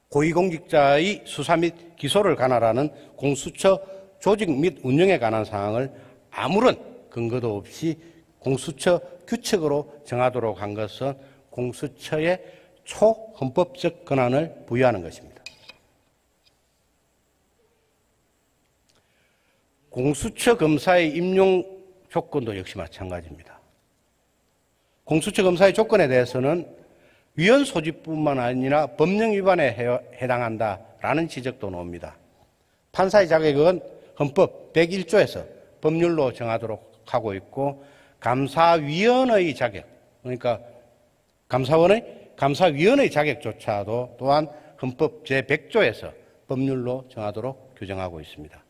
고위공직자의 수사 및 기소를 관할하는 공수처 조직 및 운영에 관한 사항을 아무런 근거도 없이 공수처 규칙으로 정하도록 한 것은 공수처에 초헌법적 권한을 부여하는 것입니다. 공수처 검사의 임용 조건도 역시 마찬가지입니다. 공수처 검사의 조건에 대해서는 위헌 소지뿐만 아니라 법령 위반에 해당한다라는 지적도 나옵니다. 판사의 자격은 헌법 101조에서 법률로 정하도록 하고 있고 감사위원의 자격, 그러니까 감사위원의 자격조차도 또한 헌법 제100조에서 법률로 정하도록 규정하고 있습니다.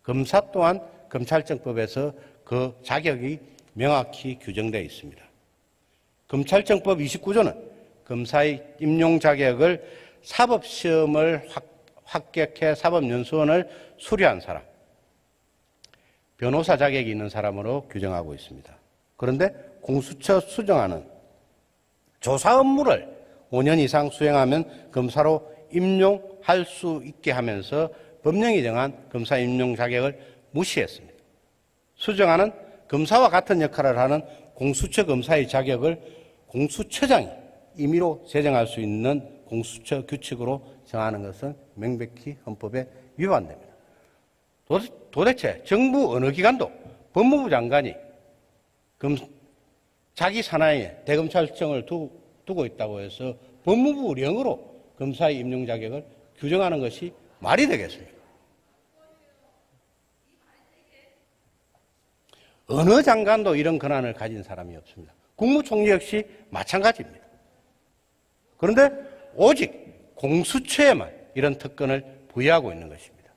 검사 또한 검찰청법에서 그 자격이 명확히 규정되어 있습니다. 검찰청법 29조는 검사의 임용 자격을 사법시험을 합격해 사법연수원을 수료한 사람, 변호사 자격이 있는 사람으로 규정하고 있습니다. 그런데 공수처 수정안은 조사 업무를 5년 이상 수행하면 검사로 임용할 수 있게 하면서 법령이 정한 검사 임용 자격을 무시했습니다. 수정안은 검사와 같은 역할을 하는 공수처 검사의 자격을 공수처장이 임의로 제정할 수 있는 공수처 규칙으로 정하는 것은 명백히 헌법에 위반됩니다. 도대체 정부 어느 기관도 법무부 장관이 자기 산하에 대검찰청을 두고 있다고 해서 법무부령으로 검사의 임용 자격을 규정하는 것이 말이 되겠습니까? 어느 장관도 이런 권한을 가진 사람이 없습니다. 국무총리 역시 마찬가지입니다. 그런데 오직 공수처에만 이런 특권을 부여하고 있는 것입니다.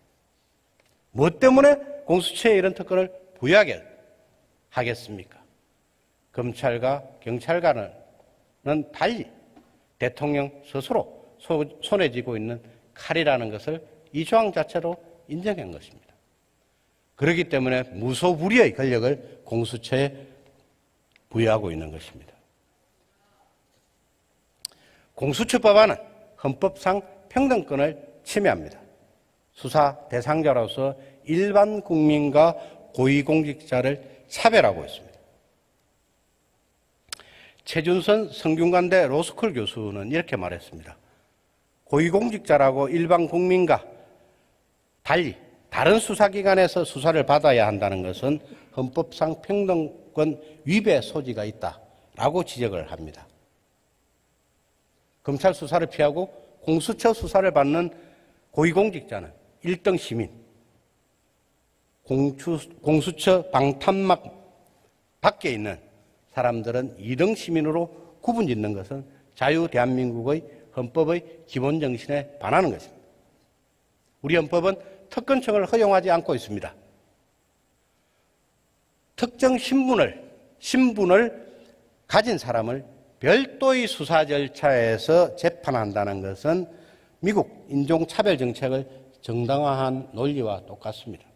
무엇 때문에 공수처에 이런 특권을 부여하게 하겠습니까? 검찰과 경찰과는 달리 대통령 스스로 손에 쥐고 있는 칼이라는 것을 이 조항 자체로 인정한 것입니다. 그렇기 때문에 무소불위의 권력을 공수처에 부여하고 있는 것입니다. 공수처 법안은 헌법상 평등권을 침해합니다. 수사 대상자로서 일반 국민과 고위공직자를 차별하고 있습니다. 최준선 성균관대 로스쿨 교수는 이렇게 말했습니다. 고위공직자라고 일반 국민과 달리 다른 수사기관에서 수사를 받아야 한다는 것은 헌법상 평등권 위배 소지가 있다라고 지적을 합니다. 검찰 수사를 피하고 공수처 수사를 받는 고위공직자는 1등 시민, 공수처 방탄막 밖에 있는 사람들은 2등 시민으로 구분짓는 것은 자유 대한민국의 헌법의 기본 정신에 반하는 것입니다. 우리 헌법은 특권층을 허용하지 않고 있습니다. 특정 신분을 가진 사람을 별도의 수사 절차에서 재판한다는 것은 미국 인종차별 정책을 정당화한 논리와 똑같습니다.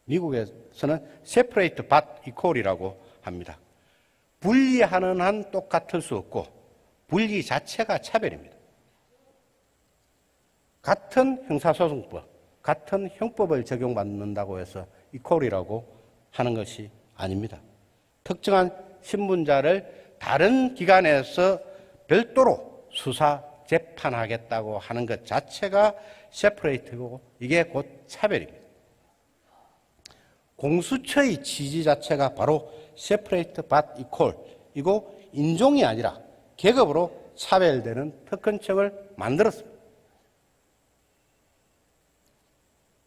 미국에서는 separate but equal이라고 합니다. 분리하는 한 똑같을 수 없고 분리 자체가 차별입니다. 같은 형사소송법, 같은 형법을 적용받는다고 해서 equal이라고 하는 것이 아닙니다. 특정한 신분자를 다른 기관에서 별도로 수사 재판하겠다고 하는 것 자체가 separate고 이게 곧 차별입니다. 공수처의 취지 자체가 바로 separate but equal 이고 인종이 아니라 계급으로 차별되는 특권층을 만들었습니다.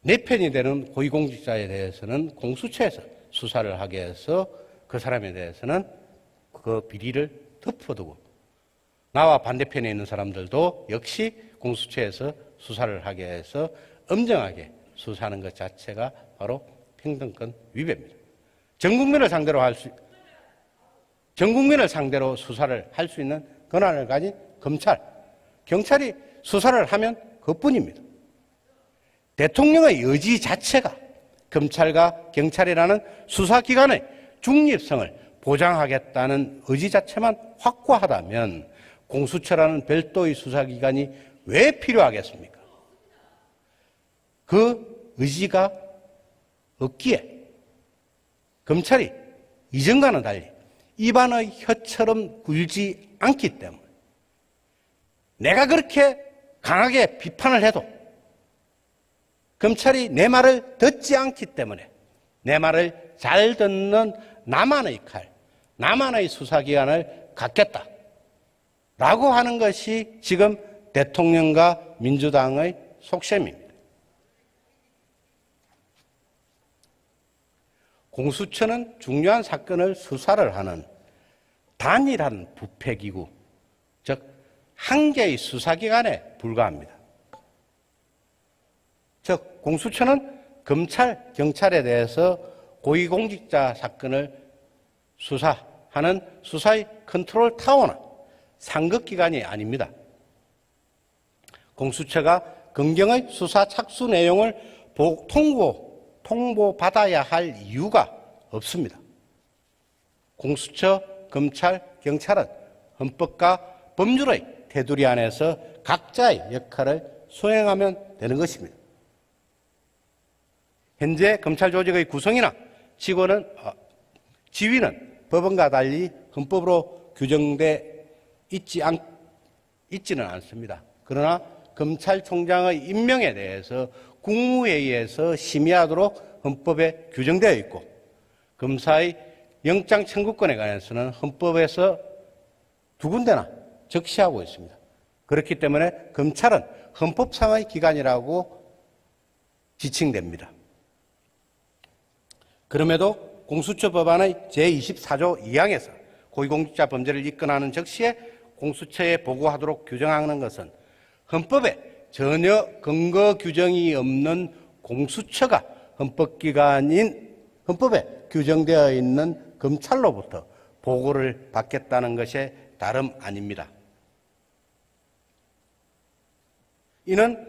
내 편이 되는 고위공직자에 대해서는 공수처에서 수사를 하게 해서 그 사람에 대해서는 그 비리를 덮어두고 나와 반대편에 있는 사람들도 역시 공수처에서 수사를 하게 해서 엄정하게 수사하는 것 자체가 바로 평등권 위배입니다. 전 국민을 상대로 수사를 할 수 있는 권한을 가진 검찰, 경찰이 수사를 하면 그것뿐입니다. 대통령의 의지 자체가 검찰과 경찰이라는 수사기관의 중립성을 보장하겠다는 의지 자체만 확고하다면 공수처라는 별도의 수사기관이 왜 필요하겠습니까? 그 의지가 없기에 검찰이 이전과는 달리 입안의 혀처럼 굴지 않기 때문에 내가 그렇게 강하게 비판을 해도 검찰이 내 말을 듣지 않기 때문에 내 말을 잘 듣는 나만의 칼, 나만의 수사기관을 갖겠다라고 하는 것이 지금 대통령과 민주당의 속셈입니다. 공수처는 중요한 사건을 수사를 하는 단일한 부패기구, 즉 한 개의 수사기관에 불과합니다. 즉 공수처는 검찰, 경찰에 대해서 고위공직자 사건을 수사하는 수사의 컨트롤 타워나 상급기관이 아닙니다. 공수처가 검경의 수사 착수 내용을 통보받아야 할 이유가 없습니다. 공수처, 검찰, 경찰은 헌법과 법률의 테두리 안에서 각자의 역할을 수행하면 되는 것입니다. 현재 검찰 조직의 구성이나 지위는 법원과 달리 헌법으로 규정돼 있지는 않습니다. 그러나 검찰총장의 임명에 대해서 국무회의에서 심의하도록 헌법에 규정되어 있고 검사의 영장 청구권에 관해서는 헌법에서 두 군데나 적시하고 있습니다. 그렇기 때문에 검찰은 헌법상의 기관이라고 지칭됩니다. 그럼에도 공수처 법안의 제24조 2항에서 고위공직자 범죄를 입건하는 즉시에 공수처에 보고하도록 규정하는 것은 헌법에 전혀 근거 규정이 없는 공수처가 헌법에 규정되어 있는 검찰로부터 보고를 받겠다는 것에 다름 아닙니다. 이는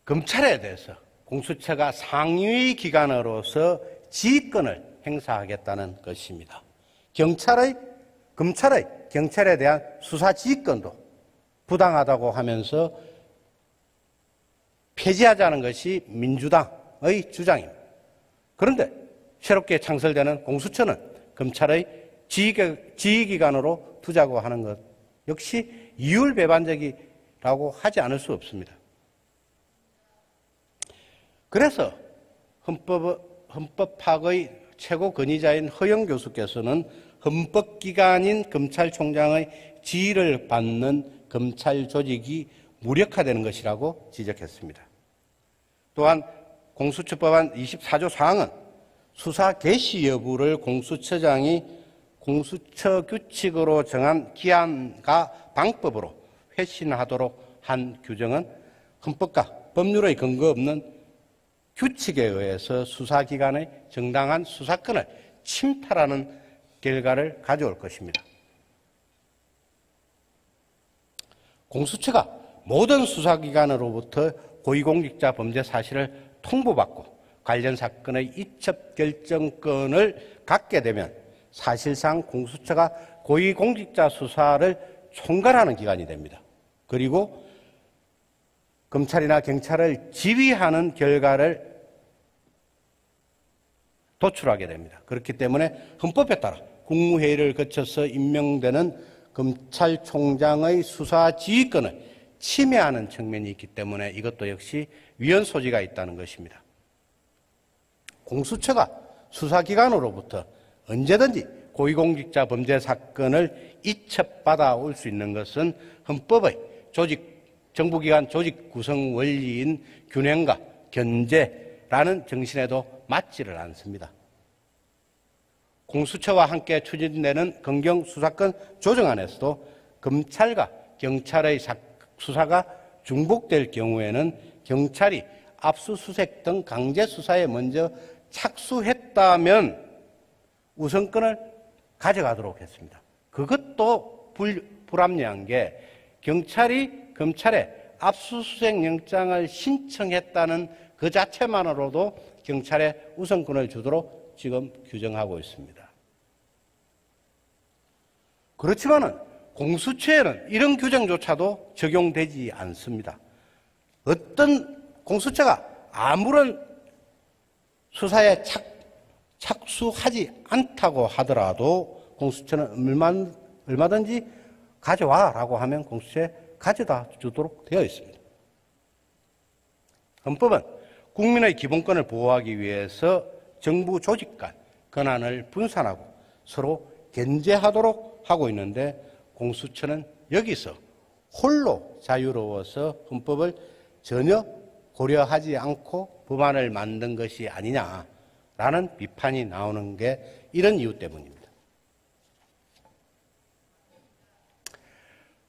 검찰에 대해서 공수처가 상위 기관으로서 지휘권을 행사하겠다는 것입니다. 검찰의 경찰에 대한 수사 지휘권도 부당하다고 하면서 폐지하자는 것이 민주당의 주장입니다. 그런데 새롭게 창설되는 공수처는 검찰의 지휘기관으로 두자고 하는 것 역시 이율배반적이라고 하지 않을 수 없습니다. 그래서 헌법학의 최고 권위자인 허영 교수께서는 헌법기관인 검찰총장의 지휘를 받는 검찰 조직이 무력화되는 것이라고 지적했습니다. 또한 공수처법안 24조 4항은 수사 개시 여부를 공수처장이 공수처 규칙으로 정한 기한과 방법으로 회신하도록 한 규정은 헌법과 법률의 근거 없는 규칙에 의해서 수사기관의 정당한 수사권을 침탈하는 결과를 가져올 것입니다. 공수처가 모든 수사기관으로부터 고위공직자 범죄 사실을 통보받고 관련 사건의 이첩 결정권을 갖게 되면 사실상 공수처가 고위공직자 수사를 총괄하는 기관이 됩니다. 그리고 검찰이나 경찰을 지휘하는 결과를 도출하게 됩니다. 그렇기 때문에 헌법에 따라 국무회의를 거쳐서 임명되는 검찰총장의 수사 지휘권을 침해하는 측면이 있기 때문에 이것도 역시 위헌 소지가 있다는 것입니다. 공수처가 수사기관으로부터 언제든지 고위공직자 범죄 사건을 이첩받아 올 수 있는 것은 헌법의 정부기관 조직 구성 원리인 균형과 견제라는 정신에도 맞지를 않습니다. 공수처와 함께 추진되는 검경 수사권 조정안에서도 검찰과 경찰의 수사가 중복될 경우에는 경찰이 압수수색 등 강제 수사에 먼저 착수했다면 우선권을 가져가도록 했습니다. 그것도 불합리한 게 경찰이 검찰에 압수수색 영장을 신청했다는 그 자체만으로도 경찰에 우선권을 주도록 지금 규정하고 있습니다. 그렇지만은 공수처에는 이런 규정조차도 적용되지 않습니다. 어떤 공수처가 아무런 수사에 착수하지 않다고 하더라도 공수처는 얼마든지 가져와라고 하면 공수처에 가져다 주도록 되어 있습니다. 헌법은 국민의 기본권을 보호하기 위해서 정부 조직 간 권한을 분산하고 서로 견제하도록 하고 있는데 공수처는 여기서 홀로 자유로워서 헌법을 전혀 고려하지 않고 법안을 만든 것이 아니냐라는 비판이 나오는 게 이런 이유 때문입니다.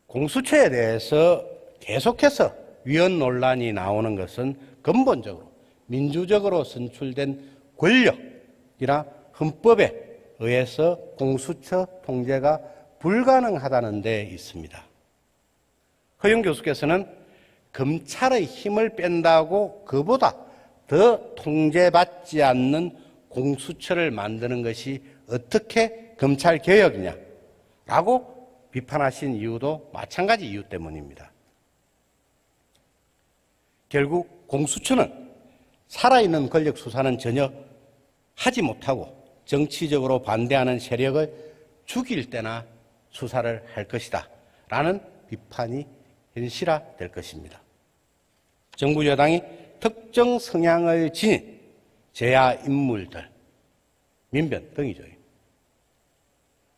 공수처에 대해서 계속해서 위헌 논란이 나오는 것은 근본적으로 민주적으로 선출된 권력이나 헌법에 의해서 공수처 통제가 불가능하다는 데 있습니다. 허영 교수께서는 검찰의 힘을 뺀다고 그보다 더 통제받지 않는 공수처를 만드는 것이 어떻게 검찰개혁이냐라고 비판하신 이유도 마찬가지 이유 때문입니다. 결국 공수처는 살아있는 권력 수사는 전혀 하지 못하고 정치적으로 반대하는 세력을 죽일 때나 수사를 할 것이다 라는 비판이 현실화될 것입니다. 정부 여당이 특정 성향을 지닌 재야 인물들, 민변 등이죠.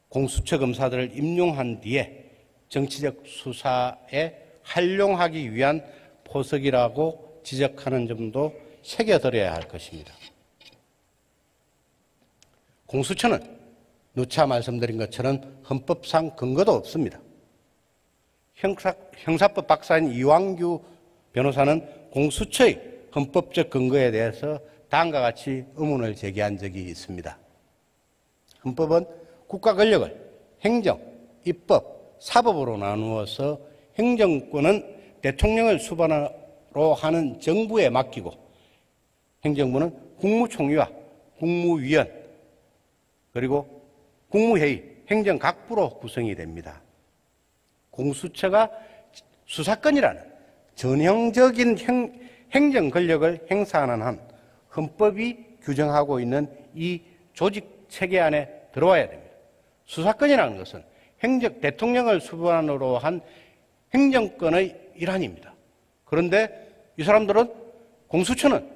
공수처 검사들을 임용한 뒤에 정치적 수사에 활용하기 위한 포석이라고 지적하는 점도 새겨들어야 할 것입니다. 공수처는 누차 말씀드린 것처럼 헌법상 근거도 없습니다. 형사법 박사인 이완규 변호사는 공수처의 헌법적 근거에 대해서 다음과 같이 의문을 제기한 적이 있습니다. 헌법은 국가 권력을 행정, 입법, 사법으로 나누어서 행정권은 대통령을 수반으로 하는 정부에 맡기고 행정부는 국무총리와 국무위원 그리고 국무회의, 행정각부로 구성이 됩니다. 공수처가 수사권이라는 전형적인 행정 권력을 행사하는 한 헌법이 규정하고 있는 이 조직 체계 안에 들어와야 됩니다. 수사권이라는 것은 대통령을 수반으로 한 행정권의 일환입니다. 그런데 이 사람들은 공수처는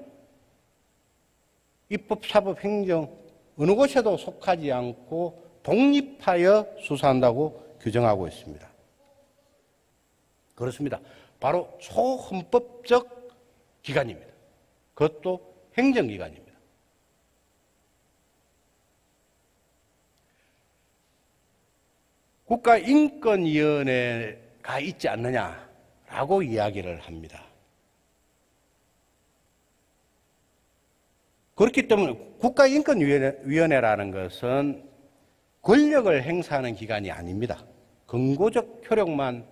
입법, 사법, 행정 어느 곳에도 속하지 않고 독립하여 수사한다고 규정하고 있습니다. 그렇습니다. 바로 초헌법적 기관입니다. 그것도 행정기관입니다. 국가인권위원회가 있지 않느냐라고 이야기를 합니다. 그렇기 때문에 국가인권위원회라는 것은 권력을 행사하는 기관이 아닙니다. 근거적 효력만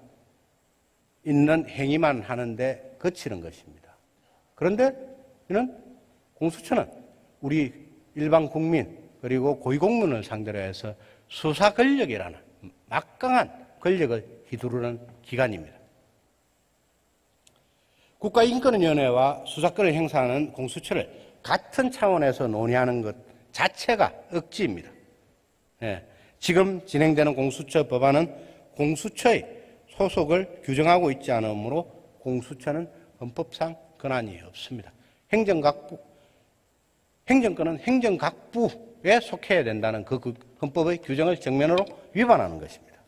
있는 행위만 하는데 그치는 것입니다. 그런데 이는 공수처는 우리 일반 국민 그리고 고위공무원을 상대로 해서 수사 권력이라는 막강한 권력을 휘두르는 기관입니다. 국가인권위원회와 수사권을 행사하는 공수처를 같은 차원에서 논의하는 것 자체가 억지입니다. 지금 진행되는 공수처 법안은 공수처의 소속을 규정하고 있지 않으므로 공수처는 헌법상 권한이 없습니다. 행정권은 행정각부에 속해야 된다는 그 헌법의 규정을 정면으로 위반하는 것입니다.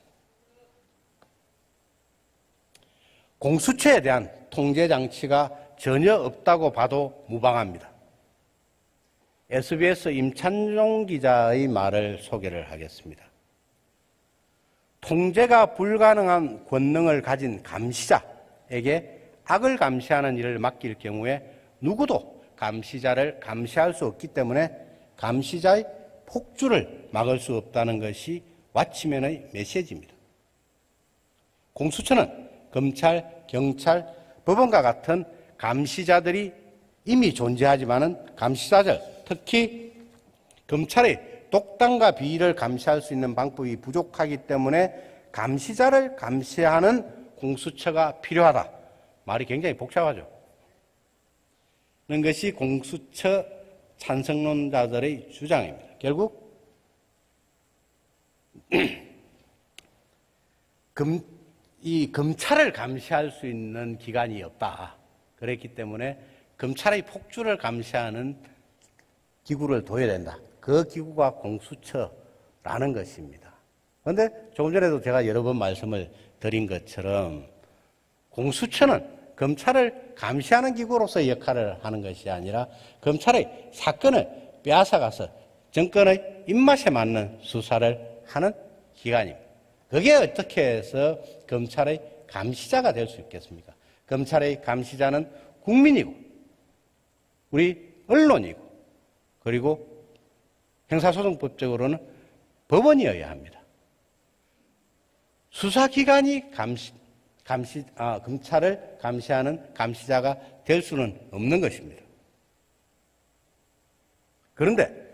공수처에 대한 통제장치가 전혀 없다고 봐도 무방합니다. SBS 임찬종 기자의 말을 소개를 하겠습니다. 통제가 불가능한 권능을 가진 감시자에게 악을 감시하는 일을 맡길 경우에 누구도 감시자를 감시할 수 없기 때문에 감시자의 폭주를 막을 수 없다는 것이 왓치맨의 메시지입니다. 공수처는 검찰, 경찰, 법원과 같은 감시자들이 이미 존재하지만은 감시자들, 특히 검찰의 독단과 비리를 감시할 수 있는 방법이 부족하기 때문에 감시자를 감시하는 공수처가 필요하다. 말이 굉장히 복잡하죠. 그런 것이 공수처 찬성론자들의 주장입니다. 결국 이 검찰을 감시할 수 있는 기관이 없다. 그랬기 때문에 검찰의 폭주를 감시하는 기구를 둬야 된다. 그 기구가 공수처라는 것입니다. 그런데 조금 전에도 제가 여러 번 말씀을 드린 것처럼 공수처는 검찰을 감시하는 기구로서의 역할을 하는 것이 아니라 검찰의 사건을 빼앗아가서 정권의 입맛에 맞는 수사를 하는 기관입니다. 그게 어떻게 해서 검찰의 감시자가 될 수 있겠습니까? 검찰의 감시자는 국민이고 우리 언론이고 그리고 형사소송법적으로는 법원이어야 합니다. 수사기관이 검찰을 감시하는 감시자가 될 수는 없는 것입니다. 그런데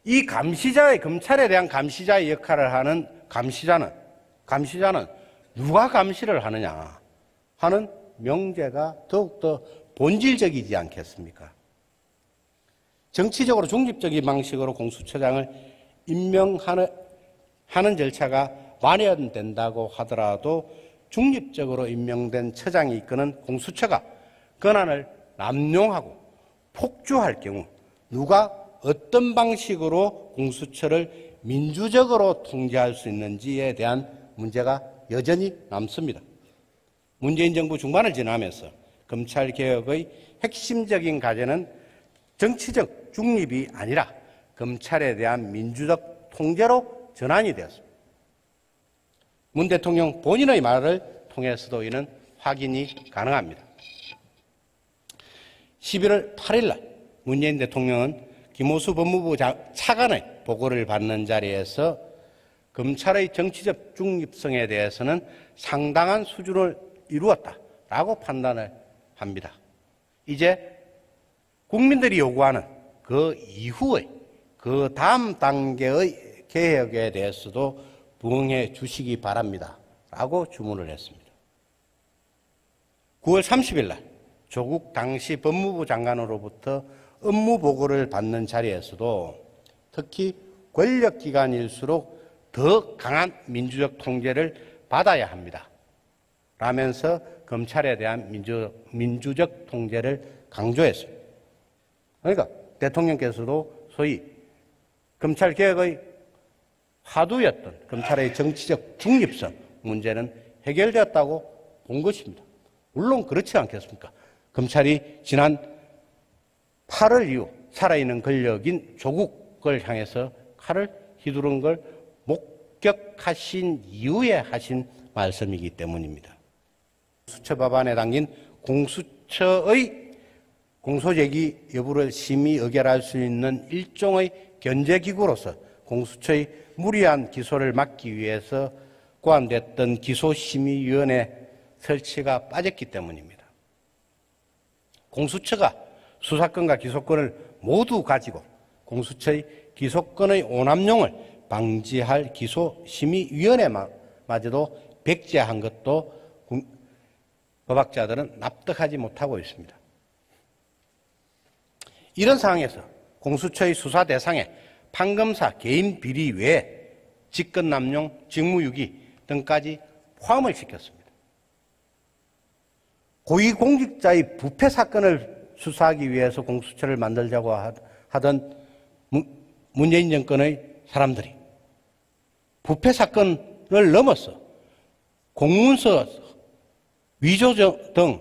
이 검찰에 대한 감시자의 역할을 하는 감시자는 누가 감시를 하느냐 하는 명제가 더욱더 본질적이지 않겠습니까? 정치적으로 중립적인 방식으로 공수처장을 임명하는 절차가 마련된다고 하더라도 중립적으로 임명된 처장이 이끄는 공수처가 권한을 남용하고 폭주할 경우 누가 어떤 방식으로 공수처를 민주적으로 통제할 수 있는지에 대한 문제가 여전히 남습니다. 문재인 정부 중반을 지나면서 검찰개혁의 핵심적인 과제는 정치적 중립이 아니라 검찰에 대한 민주적 통제로 전환이 되었습니다. 문 대통령 본인의 말을 통해서도 이는 확인이 가능합니다. 11월 8일 날 문재인 대통령은 김호수 법무부 차관의 보고를 받는 자리에서 검찰의 정치적 중립성에 대해서는 상당한 수준을 이루었다라고 판단을 합니다. 이제 국민들이 요구하는 그 이후의 그 다음 단계의 개혁에 대해서도 부응해 주시기 바랍니다. 라고 주문을 했습니다. 9월 30일 날 조국 당시 법무부 장관으로부터 업무 보고를 받는 자리에서도 특히 권력기관일수록 더 강한 민주적 통제를 받아야 합니다. 라면서 검찰에 대한 민주적 통제를 강조했습니다. 그러니까 대통령께서도 소위 검찰개혁의 화두였던 검찰의 정치적 중립성 문제는 해결되었다고 본 것입니다. 물론 그렇지 않겠습니까? 검찰이 지난 8월 이후 살아있는 권력인 조국을 향해서 칼을 휘두른 걸 목격하신 이후에 하신 말씀이기 때문입니다. 공수처 법안에 담긴 공수처의 공소제기 여부를 심의 의결할 수 있는 일종의 견제기구로서 공수처의 무리한 기소를 막기 위해서 고안됐던 기소심의위원회 설치가 빠졌기 때문입니다. 공수처가 수사권과 기소권을 모두 가지고 공수처의 기소권의 오남용을 방지할 기소심의위원회마저도 백지화한 것도 법학자들은 납득하지 못하고 있습니다. 이런 상황에서 공수처의 수사 대상에 판검사 개인 비리 외에 직권남용, 직무유기 등까지 포함을 시켰습니다. 고위공직자의 부패 사건을 수사하기 위해서 공수처를 만들자고 하던 문재인 정권의 사람들이 부패 사건을 넘어서 공문서 위조 등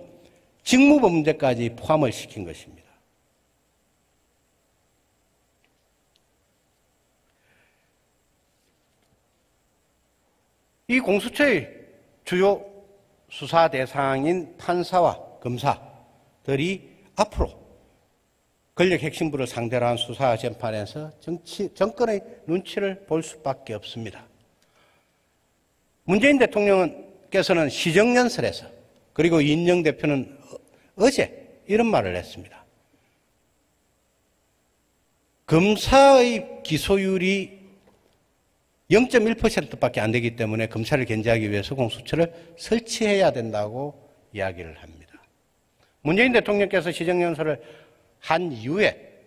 직무범 문제까지 포함을 시킨 것입니다. 이 공수처의 주요 수사 대상인 판사와 검사들이 앞으로 권력 핵심부를 상대로 한 수사 재판에서 정권의 눈치를 볼 수밖에 없습니다. 문재인 대통령께서는 시정연설에서, 그리고 이인영 대표는 어제 이런 말을 했습니다. 검사의 기소율이 0.1%밖에 안 되기 때문에 검찰을 견제하기 위해서 공수처를 설치해야 된다고 이야기를 합니다. 문재인 대통령께서 시정연설을 한 이후에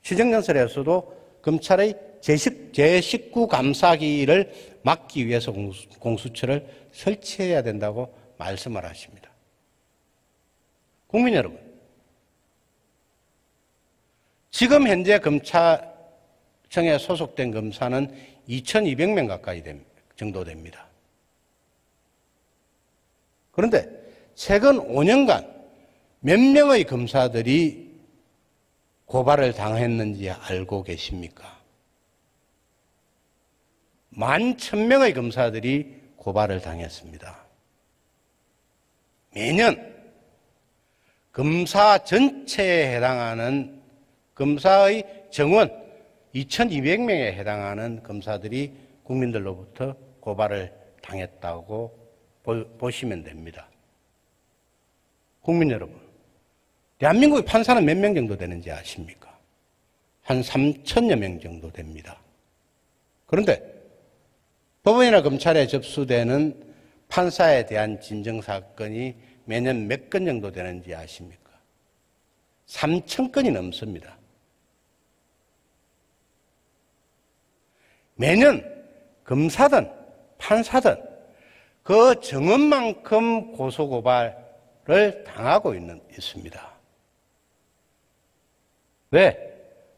시정연설에서도 검찰의 제19 감사기를 막기 위해서 공수처를 설치해야 된다고 말씀을 하십니다. 국민 여러분, 지금 현재 검찰청에 소속된 검사는 2,200명 가까이 정도 됩니다. 그런데 최근 5년간 몇 명의 검사들이 고발을 당했는지 알고 계십니까? 11,000명의 검사들이 고발을 당했습니다. 매년 검사 전체에 해당하는 검사의 정원 2,200명에 해당하는 검사들이 국민들로부터 고발을 당했다고 보시면 됩니다. 국민 여러분, 대한민국의 판사는 몇 명 정도 되는지 아십니까? 한 3,000여 명 정도 됩니다. 그런데 법원이나 검찰에 접수되는 판사에 대한 진정사건이 매년 몇 건 정도 되는지 아십니까? 3,000건이 넘습니다. 매년 검사든 판사든 그 정원만큼 고소고발을 당하고 있습니다. 왜?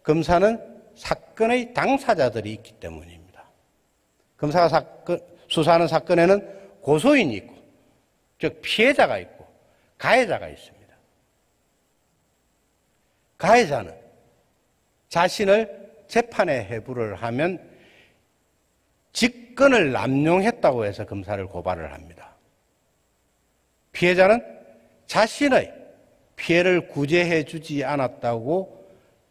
검사는 사건의 당사자들이 있기 때문입니다. 검사가 수사하는 사건에는 고소인이 있고, 즉 피해자가 있고 가해자가 있습니다. 가해자는 자신을 재판에 회부를 하면 직권을 남용했다고 해서 검사를 고발을 합니다. 피해자는 자신의 피해를 구제해 주지 않았다고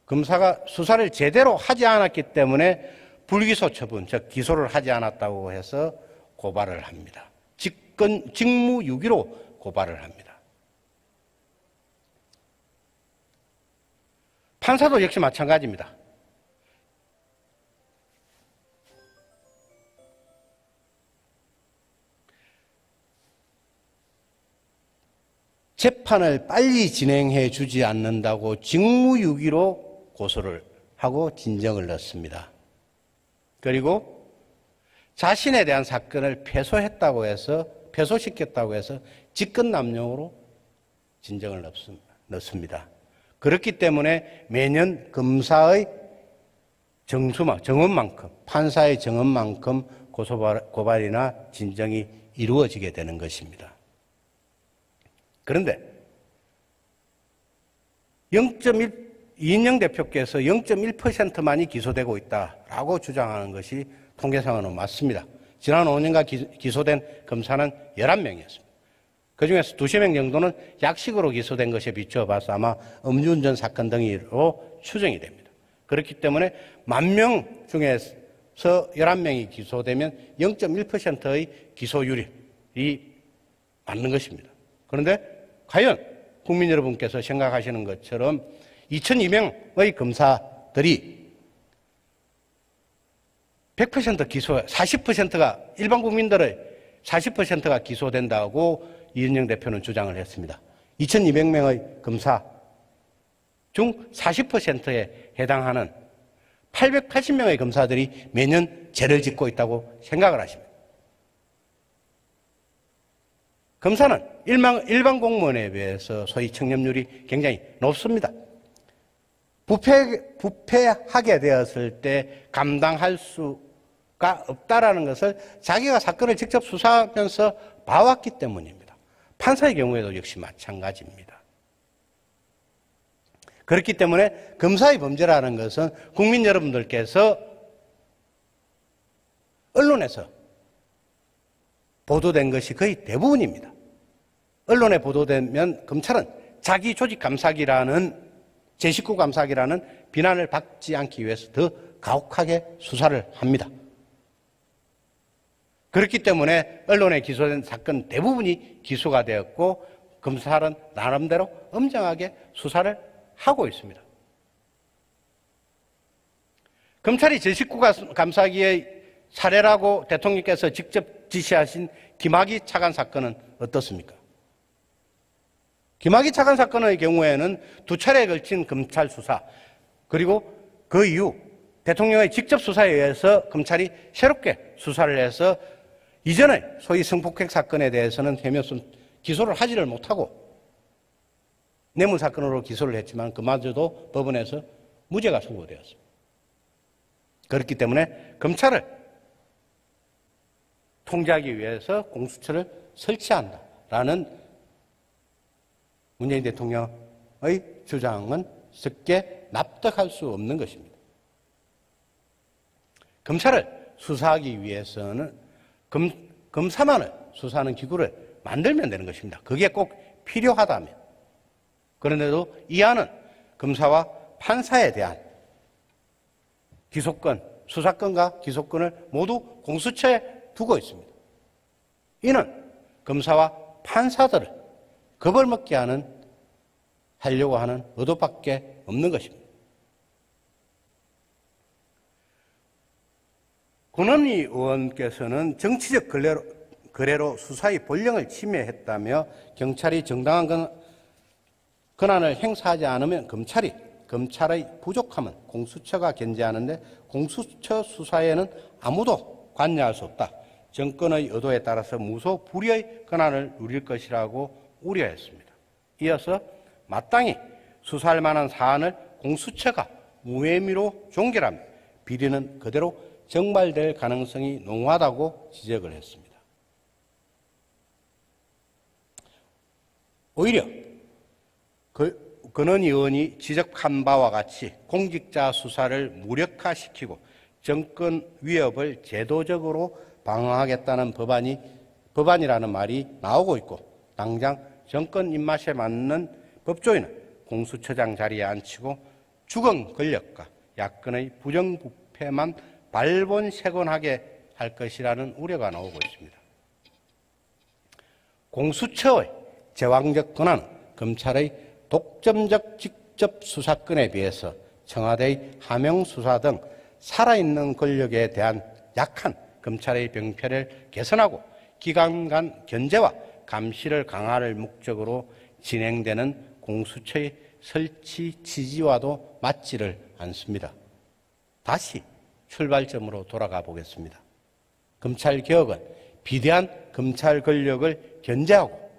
검사가 수사를 제대로 하지 않았기 때문에 불기소 처분, 즉 기소를 하지 않았다고 해서 고발을 합니다. 직무유기로 고발을 합니다. 판사도 역시 마찬가지입니다. 재판을 빨리 진행해 주지 않는다고 직무유기로 고소를 하고 진정을 넣습니다. 그리고 자신에 대한 사건을 패소시켰다고 해서 직권남용으로 진정을 넣습니다. 그렇기 때문에 매년 검사의 정원만큼, 판사의 정원만큼 고발이나 진정이 이루어지게 되는 것입니다. 그런데 이인영 대표께서 0.1%만이 기소되고 있다라고 주장하는 것이 통계상으로 맞습니다. 지난 5년간 기소된 검사는 11명이었습니다. 그중에서 2명 정도는 약식으로 기소된 것에 비추어봐서 아마 음주운전 사건 등으로 추정이 됩니다. 그렇기 때문에 10,000명 중에서 11명이 기소되면 0.1%의 기소율이 맞는 것입니다. 그런데 과연 국민 여러분께서 생각하시는 것처럼 2,200명의 검사들이 100% 기소, 40%가, 일반 국민들의 40%가 기소된다고 이인영 대표는 주장을 했습니다. 2,200명의 검사 중 40%에 해당하는 880명의 검사들이 매년 죄를 짓고 있다고 생각을 하십니다. 검사는 일반 공무원에 비해서 소위 청렴률이 굉장히 높습니다. 부패하게 되었을 때 감당할 수가 없다라는 것을 자기가 사건을 직접 수사하면서 봐왔기 때문입니다. 판사의 경우에도 역시 마찬가지입니다. 그렇기 때문에 검사의 범죄라는 것은 국민 여러분들께서 언론에서 보도된 것이 거의 대부분입니다. 언론에 보도되면 검찰은 자기 조직 감사기라는 제 식구 감사기라는 비난을 받지 않기 위해서 더 가혹하게 수사를 합니다. 그렇기 때문에 언론에 기소된 사건 대부분이 기소가 되었고 검찰은 나름대로 엄정하게 수사를 하고 있습니다. 검찰이 제 식구 감사기의 사례라고 대통령께서 직접 지시하신 김학의 차관 사건은 어떻습니까? 김학의 차관 사건의 경우에는 2차례에 걸친 검찰 수사, 그리고 그 이후 대통령의 직접 수사에 의해서 검찰이 새롭게 수사를 해서 이전에 소위 성폭행 사건에 대해서는 혐의없음 기소를 하지를 못하고 뇌물 사건으로 기소를 했지만 그마저도 법원에서 무죄가 선고되었습니다. 그렇기 때문에 검찰을 통제하기 위해서 공수처를 설치한다라는 문재인 대통령의 주장은 쉽게 납득할 수 없는 것입니다. 검찰을 수사하기 위해서는 검사만을 수사하는 기구를 만들면 되는 것입니다. 그게 꼭 필요하다면. 그런데도 이 안은 검사와 판사에 대한 기소권, 수사권과 기소권을 모두 공수처에 두고 있습니다. 이는 검사와 판사들을 겁을 먹게 하려고 하는 의도밖에 없는 것입니다. 권은희 의원께서는 정치적 거래로 수사의 본령을 침해했다며 경찰이 정당한 권한을 행사하지 않으면 검찰의 부족함은 공수처가 견제하는데 공수처 수사에는 아무도 관여할 수 없다. 정권의 의도에 따라서 무소불위의 권한을 누릴 것이라고 우려했습니다. 이어서 마땅히 수사할 만한 사안을 공수처가 무혐의로 종결하면 비리는 그대로 적발될 가능성이 농후하다고 지적을 했습니다. 오히려 권은희 의원이 지적한 바와 같이 공직자 수사를 무력화시키고 정권 위협을 제도적으로 방어하겠다는 법안이라는 말이 나오고 있고 당장 정권 입맛에 맞는 법조인은 공수처장 자리에 앉히고 죽은 권력과 야권의 부정부패만 발본색원하게 할 것이라는 우려가 나오고 있습니다. 공수처의 제왕적 권한은 검찰의 독점적 직접 수사권에 비해서 청와대의 하명수사 등 살아있는 권력에 대한 약한 검찰의 병폐를 개선하고 기관 간 견제와 감시를 강화할 목적으로 진행되는 공수처의 설치 취지와도 맞지를 않습니다. 다시 출발점으로 돌아가 보겠습니다. 검찰개혁은 비대한 검찰 권력을 견제하고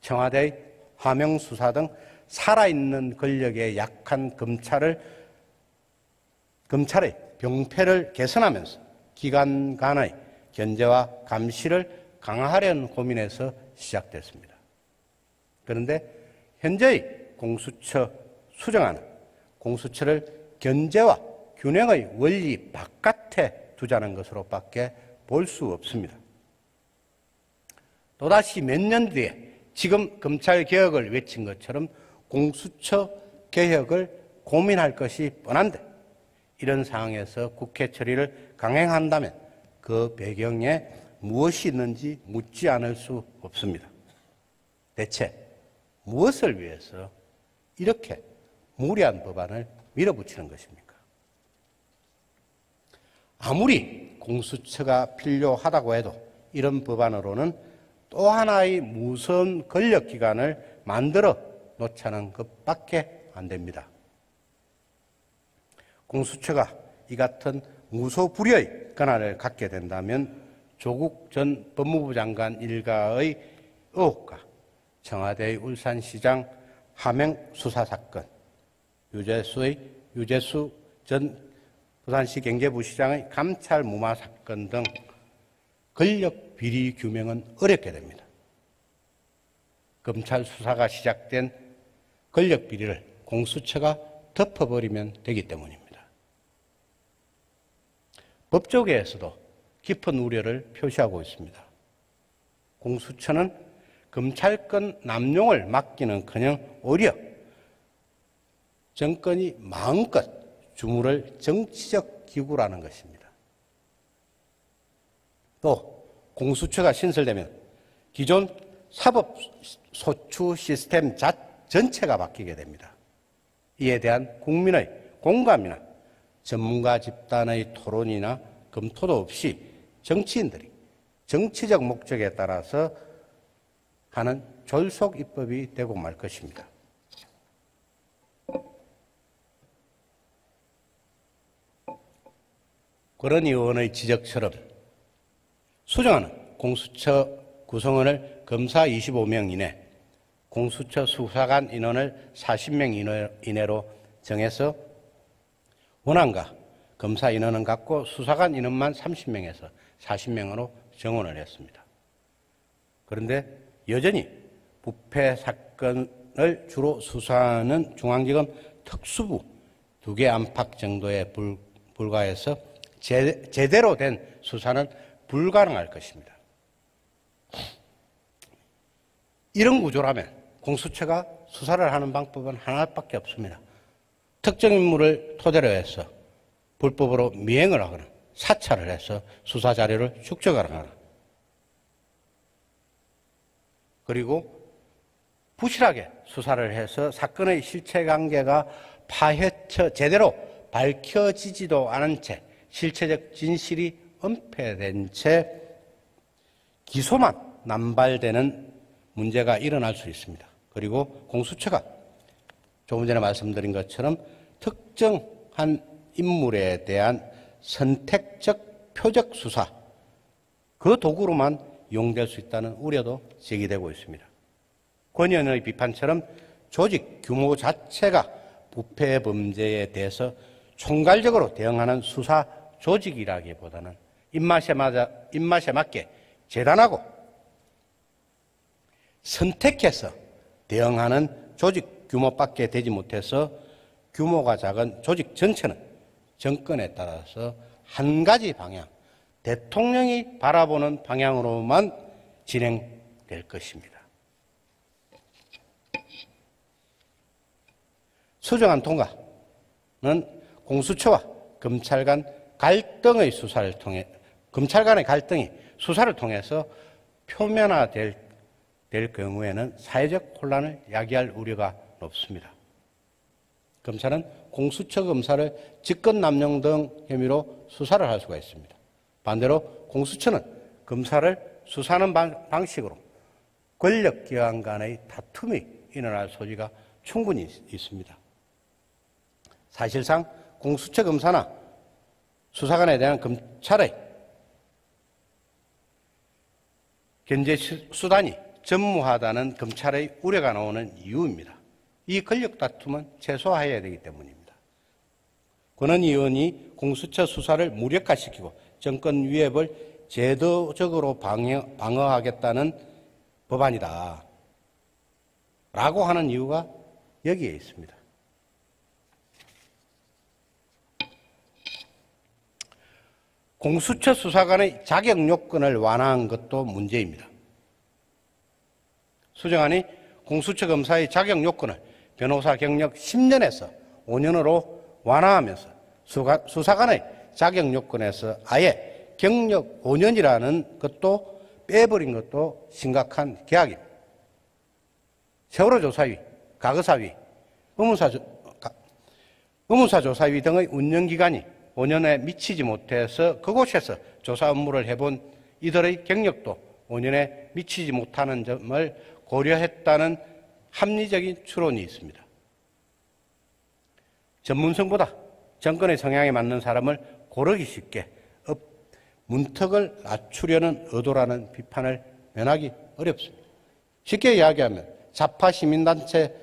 청와대의 하명수사 등 살아있는 권력에 약한 검찰의 병폐를 개선하면서 기관 간의 견제와 감시를 강화하려는 고민에서 시작됐습니다. 그런데 현재의 공수처 수정안은 공수처를 견제와 균형의 원리 바깥에 두자는 것으로밖에 볼 수 없습니다. 또다시 몇 년 뒤에 지금 검찰개혁을 외친 것처럼 공수처 개혁을 고민할 것이 뻔한데 이런 상황에서 국회 처리를 강행한다면 그 배경에 무엇이 있는지 묻지 않을 수 없습니다. 대체 무엇을 위해서 이렇게 무리한 법안을 밀어붙이는 것입니까? 아무리 공수처가 필요하다고 해도 이런 법안으로는 또 하나의 무서운 권력기관을 만들어 놓자는 것밖에 안 됩니다. 공수처가 이 같은 무소불위의 권한을 갖게 된다면 조국 전 법무부 장관 일가의 의혹과 청와대의 울산시장 하명 수사 사건, 유재수 전 부산시 경제부시장의 감찰 무마 사건 등 권력 비리 규명은 어렵게 됩니다. 검찰 수사가 시작된 권력 비리를 공수처가 덮어버리면 되기 때문입니다. 법조계에서도 깊은 우려를 표시하고 있습니다. 공수처는 검찰권 남용을 막기는커녕 오히려 정권이 마음껏 주무를 정치적 기구라는 것입니다. 또 공수처가 신설되면 기존 사법소추 시스템 전체가 바뀌게 됩니다. 이에 대한 국민의 공감이나 전문가 집단의 토론이나 검토도 없이 정치인들이 정치적 목적에 따라서 하는 졸속 입법이 되고 말 것입니다. 그런 의원의 지적처럼 수정안은 공수처 구성원을 검사 25명 이내, 공수처 수사관 인원을 40명 이내로 정해서 원안과 검사 인원은 같고 수사관 인원만 30명에서 40명으로 정원을 했습니다. 그런데 여전히 부패 사건을 주로 수사하는 중앙지검 특수부 2개 안팎 정도에 불과해서 제대로 된 수사는 불가능할 것입니다. 이런 구조라면 공수처가 수사를 하는 방법은 하나밖에 없습니다. 특정 인물을 토대로 해서 불법으로 미행을 하거나 사찰을 해서 수사 자료를 축적하거나 그리고 부실하게 수사를 해서 사건의 실체관계가 제대로 밝혀지지도 않은 채 실체적 진실이 은폐된 채 기소만 남발되는 문제가 일어날 수 있습니다. 그리고 공수처가 조금 전에 말씀드린 것처럼 특정한 인물에 대한 선택적 표적 수사, 그 도구로만 이용될 수 있다는 우려도 제기되고 있습니다. 권 의원의 비판처럼 조직 규모 자체가 부패 범죄에 대해서 총괄적으로 대응하는 수사 조직이라기보다는 입맛에 맞게 재단하고 선택해서 대응하는 조직 규모밖에 되지 못해서 규모가 작은 조직 전체는 정권에 따라서 한 가지 방향, 대통령이 바라보는 방향으로만 진행될 것입니다. 수정안 통과는 공수처와 검찰 간 갈등의 수사를 통해 검찰 간의 갈등이 수사를 통해서 표면화될 경우에는 사회적 혼란을 야기할 우려가 높습니다. 검찰은 공수처 검사를 직권 남용 등 혐의로 수사를 할 수가 있습니다. 반대로 공수처는 검사를 수사하는 방식으로 권력기관 간의 다툼이 일어날 소지가 충분히 있습니다. 사실상 공수처 검사나 수사관에 대한 검찰의 견제 수단이 전무하다는 검찰의 우려가 나오는 이유입니다. 이 권력 다툼은 최소화해야 되기 때문입니다. 권은희 의원이 공수처 수사를 무력화시키고 정권 위협을 제도적으로 방어하겠다는 법안이다 라고 하는 이유가 여기에 있습니다. 공수처 수사관의 자격 요건을 완화한 것도 문제입니다. 수정안이 공수처 검사의 자격 요건을 변호사 경력 10년에서 5년으로 완화하면서 수사관의 자격 요건에서 아예 경력 5년이라는 것도 빼버린 것도 심각한 개혁입니다. 세월호 조사위, 과거사위, 의문사조사위 등의 운영기간이 5년에 미치지 못해서 그곳에서 조사 업무를 해본 이들의 경력도 5년에 미치지 못하는 점을 고려했다는 합리적인 추론이 있습니다. 전문성보다 정권의 성향에 맞는 사람을 고르기 쉽게 문턱을 낮추려는 의도라는 비판을 면하기 어렵습니다. 쉽게 이야기하면 좌파 시민단체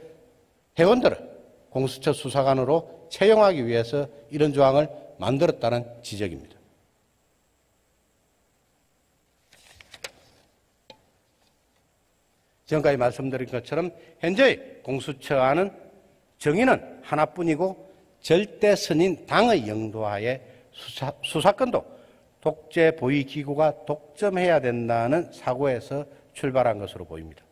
회원들을 공수처 수사관으로 채용하기 위해서 이런 조항을 만들었다는 지적입니다. 지금까지 말씀드린 것처럼 현재의 공수처안은 정의는 하나뿐이고 절대선인 당의 영도하에 수사권도 독재 보위기구가 독점해야 된다는 사고에서 출발한 것으로 보입니다.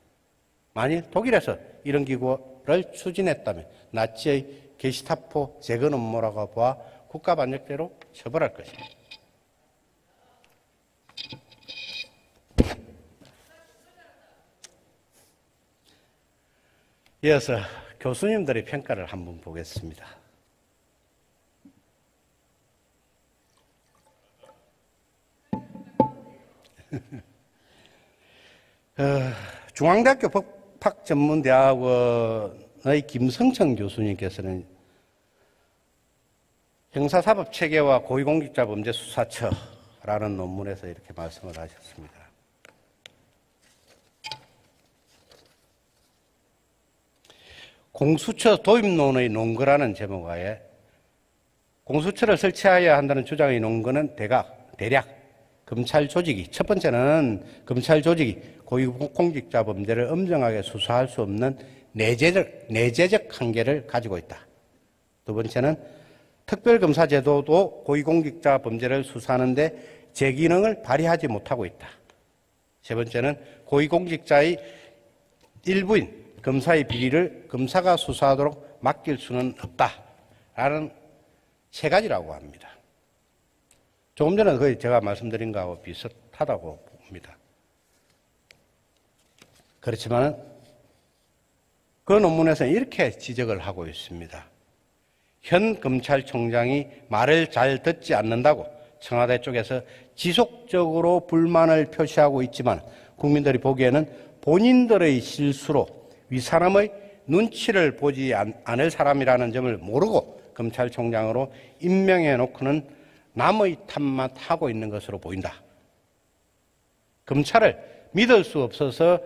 만일 독일에서 이런 기구를 추진했다면 나치의 게시타포 재건 음모라고 보아 국가반역죄로 처벌할 것입니다. 이어서 교수님들의 평가를 한번 보겠습니다. 중앙대학교 법학전문대학원의 김성천 교수님께서는 형사사법체계와 고위공직자범죄수사처라는 논문에서 이렇게 말씀을 하셨습니다. 공수처 도입론의 논거라는 제목하에 공수처를 설치해야 한다는 주장의 논거는 대략 검찰 조직이, 첫 번째는 검찰 조직이 고위공직자 범죄를 엄정하게 수사할 수 없는 내재적 한계를 가지고 있다. 두 번째는 특별검사 제도도 고위공직자 범죄를 수사하는데 제 기능을 발휘하지 못하고 있다. 세 번째는 고위공직자의 일부인 검사의 비리를 검사가 수사하도록 맡길 수는 없다라는 세 가지라고 합니다. 조금 전에 거의 제가 말씀드린 거하고 비슷하다고 봅니다. 그렇지만 그 논문에서는 이렇게 지적을 하고 있습니다. 현 검찰총장이 말을 잘 듣지 않는다고 청와대 쪽에서 지속적으로 불만을 표시하고 있지만 국민들이 보기에는 본인들의 실수로 윗사람의 눈치를 보지 않을 사람이라는 점을 모르고 검찰총장으로 임명해 놓고는 남의 탓만 하고 있는 것으로 보인다. 검찰을 믿을 수 없어서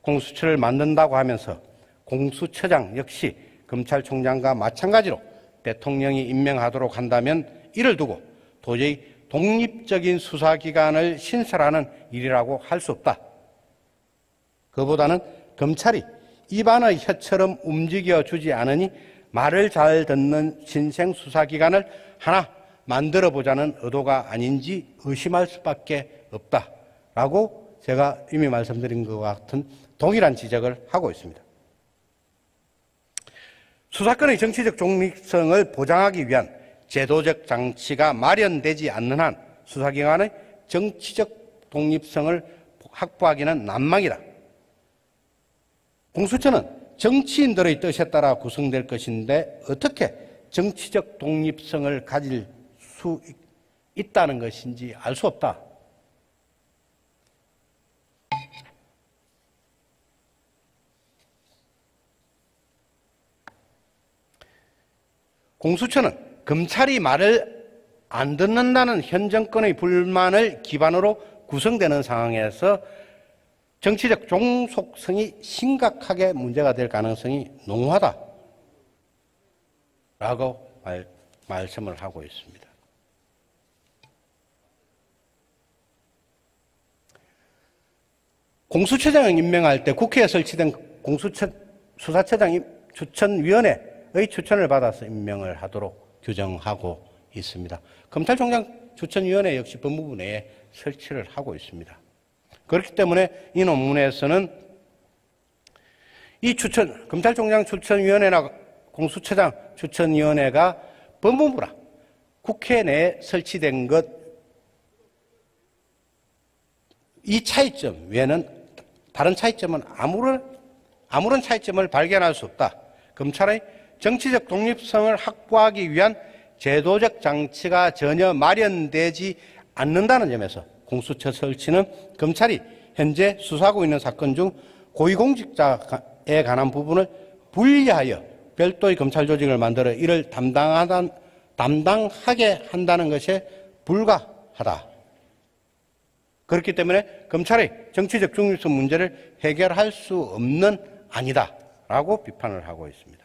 공수처를 만든다고 하면서 공수처장 역시 검찰총장과 마찬가지로 대통령이 임명하도록 한다면 이를 두고 도저히 독립적인 수사기관을 신설하는 일이라고 할 수 없다. 그보다는 검찰이 입안의 혀처럼 움직여주지 않으니 말을 잘 듣는 신생 수사기관을 하나 만들어보자는 의도가 아닌지 의심할 수밖에 없다라고 제가 이미 말씀드린 것과 같은 동일한 지적을 하고 있습니다. 수사권의 정치적 중립성을 보장하기 위한 제도적 장치가 마련되지 않는 한 수사기관의 정치적 독립성을 확보하기는 난망이다. 공수처는 정치인들의 뜻에 따라 구성될 것인데 어떻게 정치적 독립성을 가질 수 있다는 것인지 알 수 없다. 공수처는 검찰이 말을 안 듣는다는 현 정권의 불만을 기반으로 구성되는 상황에서 정치적 종속성이 심각하게 문제가 될 가능성이 농후하다라고 말씀을 하고 있습니다. 공수처장을 임명할 때 국회에 설치된 수사처장 추천위원회의 추천을 받아서 임명을 하도록 규정하고 있습니다. 검찰총장 추천위원회 역시 법무부 내에 설치를 하고 있습니다. 그렇기 때문에 이 논문에서는 이 검찰총장 추천위원회나 공수처장 추천위원회가 법무부나 국회 내에 설치된 것, 이 차이점 외에는 다른 차이점은 아무런 차이점을 발견할 수 없다. 검찰의 정치적 독립성을 확보하기 위한 제도적 장치가 전혀 마련되지 않는다는 점에서 공수처 설치는 검찰이 현재 수사하고 있는 사건 중 고위공직자에 관한 부분을 분리하여 별도의 검찰 조직을 만들어 이를 담당하게 한다는 것에 불과하다. 그렇기 때문에 검찰의 정치적 중립성 문제를 해결할 수 없는 아니다라고 비판을 하고 있습니다.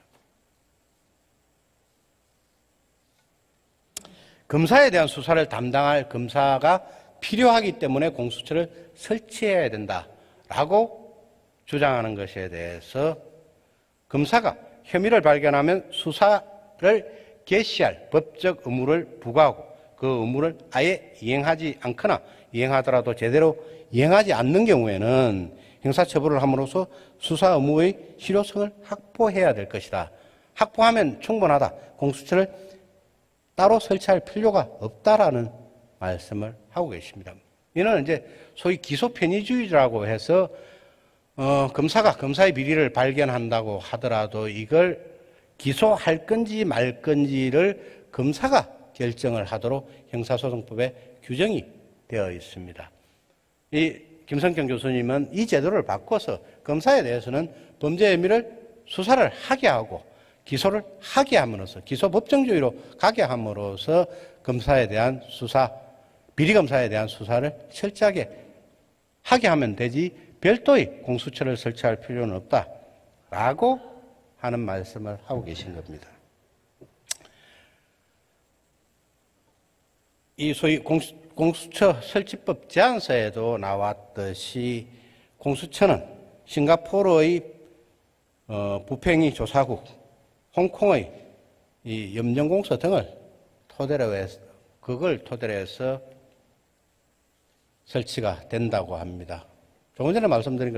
검사에 대한 수사를 담당할 검사가 필요하기 때문에 공수처를 설치해야 된다라고 주장하는 것에 대해서 검사가 혐의를 발견하면 수사를 개시할 법적 의무를 부과하고 그 의무를 아예 이행하지 않거나 이행하더라도 제대로 이행하지 않는 경우에는 형사처벌을 함으로써 수사 의무의 실효성을 확보해야 될 것이다. 확보하면 충분하다. 공수처를 따로 설치할 필요가 없다라는 말씀을 하고 계십니다. 이는 이제 소위 기소 편의주의라고 해서 검사가 검사의 비리를 발견한다고 하더라도 이걸 기소할 건지 말 건지를 검사가 결정을 하도록 형사소송법에 규정이 되어 있습니다. 이 김성경 교수님은 이 제도를 바꿔서 검사에 대해서는 범죄 혐의를 수사를 하게 하고 기소를 하게 함으로써 기소 법정주의로 가게 함으로써 검사에 대한 수사, 비리검사에 대한 수사를 철저하게 하게 하면 되지 별도의 공수처를 설치할 필요는 없다라고 하는 말씀을 하고 계신 겁니다. 이 소위 공수처 설치법 제안서에도 나왔듯이 공수처는 싱가포르의 부평이 조사국, 홍콩의 이 염정공서 등을 토대로 해서 설치가 된다고 합니다. 조금 전에 말씀드린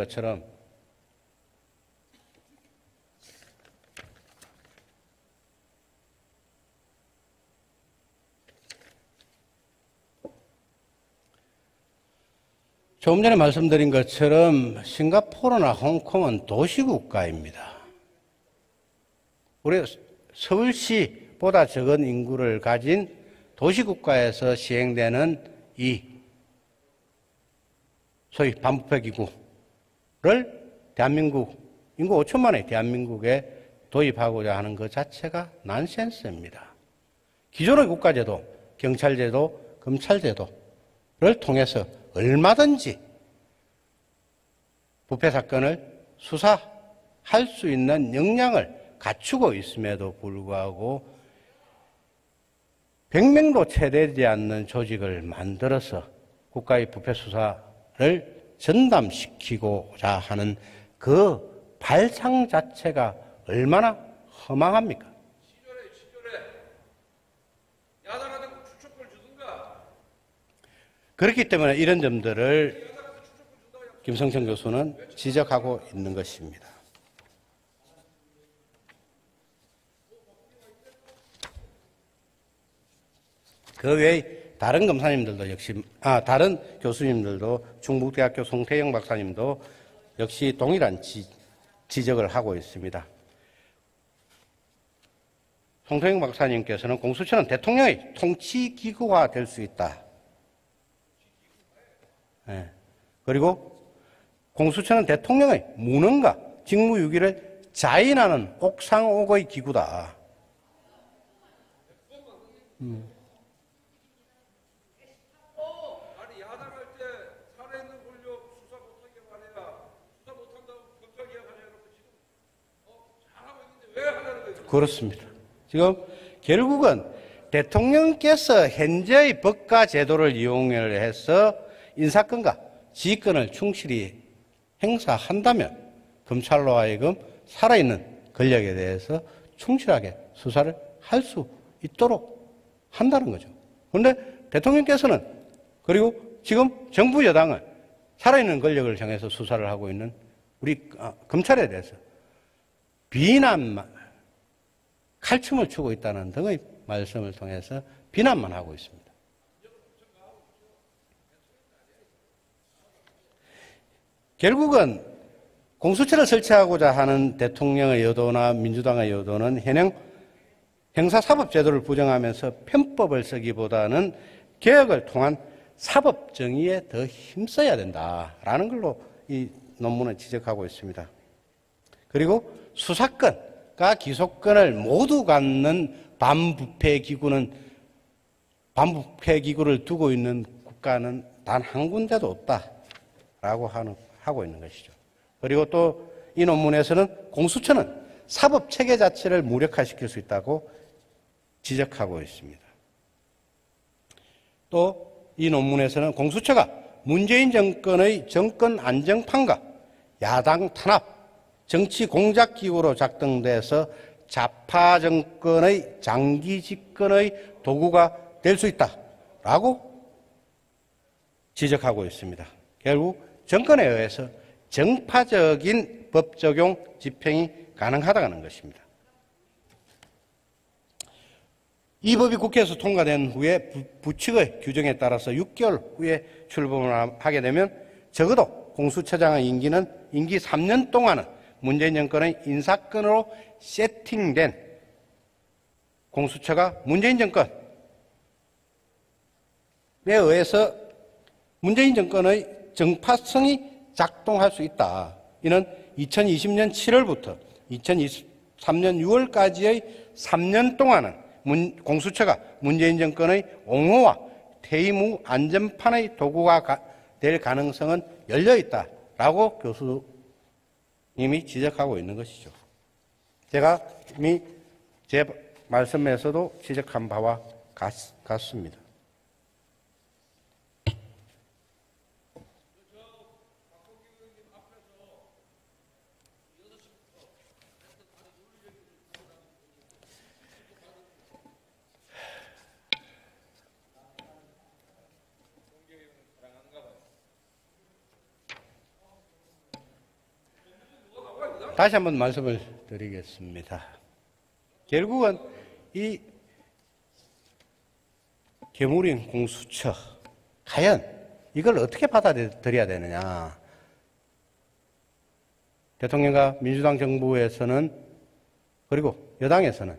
것처럼 싱가포르나 홍콩은 도시국가입니다. 우리 서울시보다 적은 인구를 가진 도시국가에서 시행되는 이 소위 반부패 기구를 대한민국, 인구 5천만의 대한민국에 도입하고자 하는 것 자체가 난센스입니다. 기존의 국가제도, 경찰제도, 검찰제도를 통해서 얼마든지 부패 사건을 수사할 수 있는 역량을 갖추고 있음에도 불구하고 100명도 채 되지 않는 조직을 만들어서 국가의 부패 수사를 전담시키고자 하는 그 발상 자체가 얼마나 허망합니까? 시절에 야당한테 추천권 주든가. 그렇기 때문에 이런 점들을 김성천 교수는 지적하고 있는 것입니다. 그 외에 다른 검사님들도 역시, 다른 교수님들도 충북대학교 송태영 박사님도 역시 동일한 지적을 하고 있습니다. 송태영 박사님께서는 공수처는 대통령의 통치기구화 될 수 있다. 네. 그리고 공수처는 대통령의 무능과 직무유기를 자인하는 옥상옥의 기구다. 아니 야당할 때 살아있는 권력 수사 못하게 말해야 수사 못한다고 검찰 개혁하려고 지금 잘하고 있는데 왜 하냐는 거예요. 그렇습니다. 지금 결국은 대통령께서 현재의 법과 제도를 이용을 해서 인사권과 지휘권을 충실히 행사한다면 검찰로 하여금 살아있는 권력에 대해서 충실하게 수사를 할 수 있도록 한다는 거죠. 그런데 대통령께서는 그리고 지금 정부 여당은 살아있는 권력을 정해서 수사를 하고 있는 우리 검찰에 대해서 비난만, 칼춤을 추고 있다는 등의 말씀을 통해서 비난만 하고 있습니다. 결국은 공수처를 설치하고자 하는 대통령의 의도나 민주당의 의도는 현행 형사사법제도를 부정하면서 편법을 쓰기보다는 개혁을 통한 사법정의에 더 힘써야 된다라는 걸로 이 논문을 지적하고 있습니다. 그리고 수사권과 기소권을 모두 갖는 반부패 기구를 두고 있는 국가는 단 한 군데도 없다라고 하고 있는 것이죠. 그리고 또 이 논문에서는 공수처는 사법체계 자체를 무력화시킬 수 있다고 지적하고 있습니다. 또 이 논문에서는 공수처가 문재인 정권의 정권 안정판과 야당 탄압, 정치 공작기구로 작동돼서 좌파 정권의 장기 집권의 도구가 될 수 있다라고 지적하고 있습니다. 결국 정권에 의해서 정파적인 법 적용 집행이 가능하다는 것입니다. 이 법이 국회에서 통과된 후에 부칙의 규정에 따라서 6개월 후에 출범을 하게 되면 적어도 공수처장의 임기는 임기 3년 동안은 문재인 정권의 인사권으로 세팅된 공수처가 문재인 정권에 의해서 문재인 정권의 정파성이 작동할 수 있다. 이는 2020년 7월부터 2023년 6월까지의 3년 동안은 공수처가 문재인 정권의 옹호와 퇴임 후 안전판의 도구가 될 가능성은 열려있다라고 교수님이 지적하고 있는 것이죠. 제가 이미 제 말씀에서도 지적한 바와 같습니다. 다시 한번 말씀을 드리겠습니다. 결국은 이 괴물인 공수처, 과연 이걸 어떻게 받아들여야 되느냐. 대통령과 민주당 정부에서는 그리고 여당에서는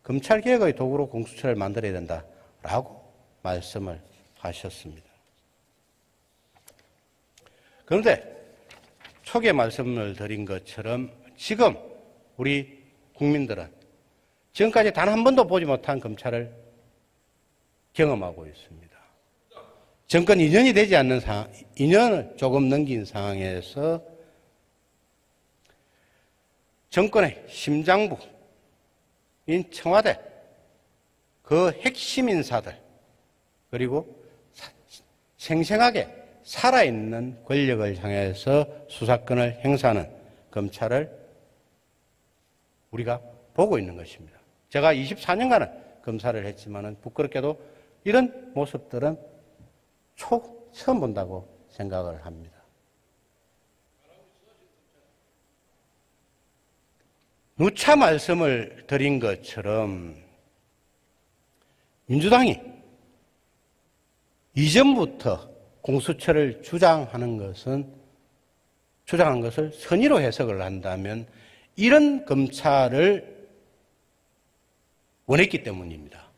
검찰개혁의 도구로 공수처를 만들어야 된다라고 말씀을 하셨습니다. 그런데 초기에 말씀을 드린 것처럼 지금 우리 국민들은 지금까지 단 한 번도 보지 못한 검찰을 경험하고 있습니다. 정권 2년이 되지 않는 상황, 2년을 조금 넘긴 상황에서 정권의 심장부인 청와대, 그 핵심 인사들, 그리고 생생하게 살아있는 권력을 향해서 수사권을 행사하는 검찰을 우리가 보고 있는 것입니다. 제가 24년간은 검사를 했지만 부끄럽게도 이런 모습들은 처음 본다고 생각을 합니다. 누차 말씀을 드린 것처럼 민주당이 이전부터 공수처를 주장한 것을 선의로 해석을 한다면 이런 검찰을 원했기 때문입니다.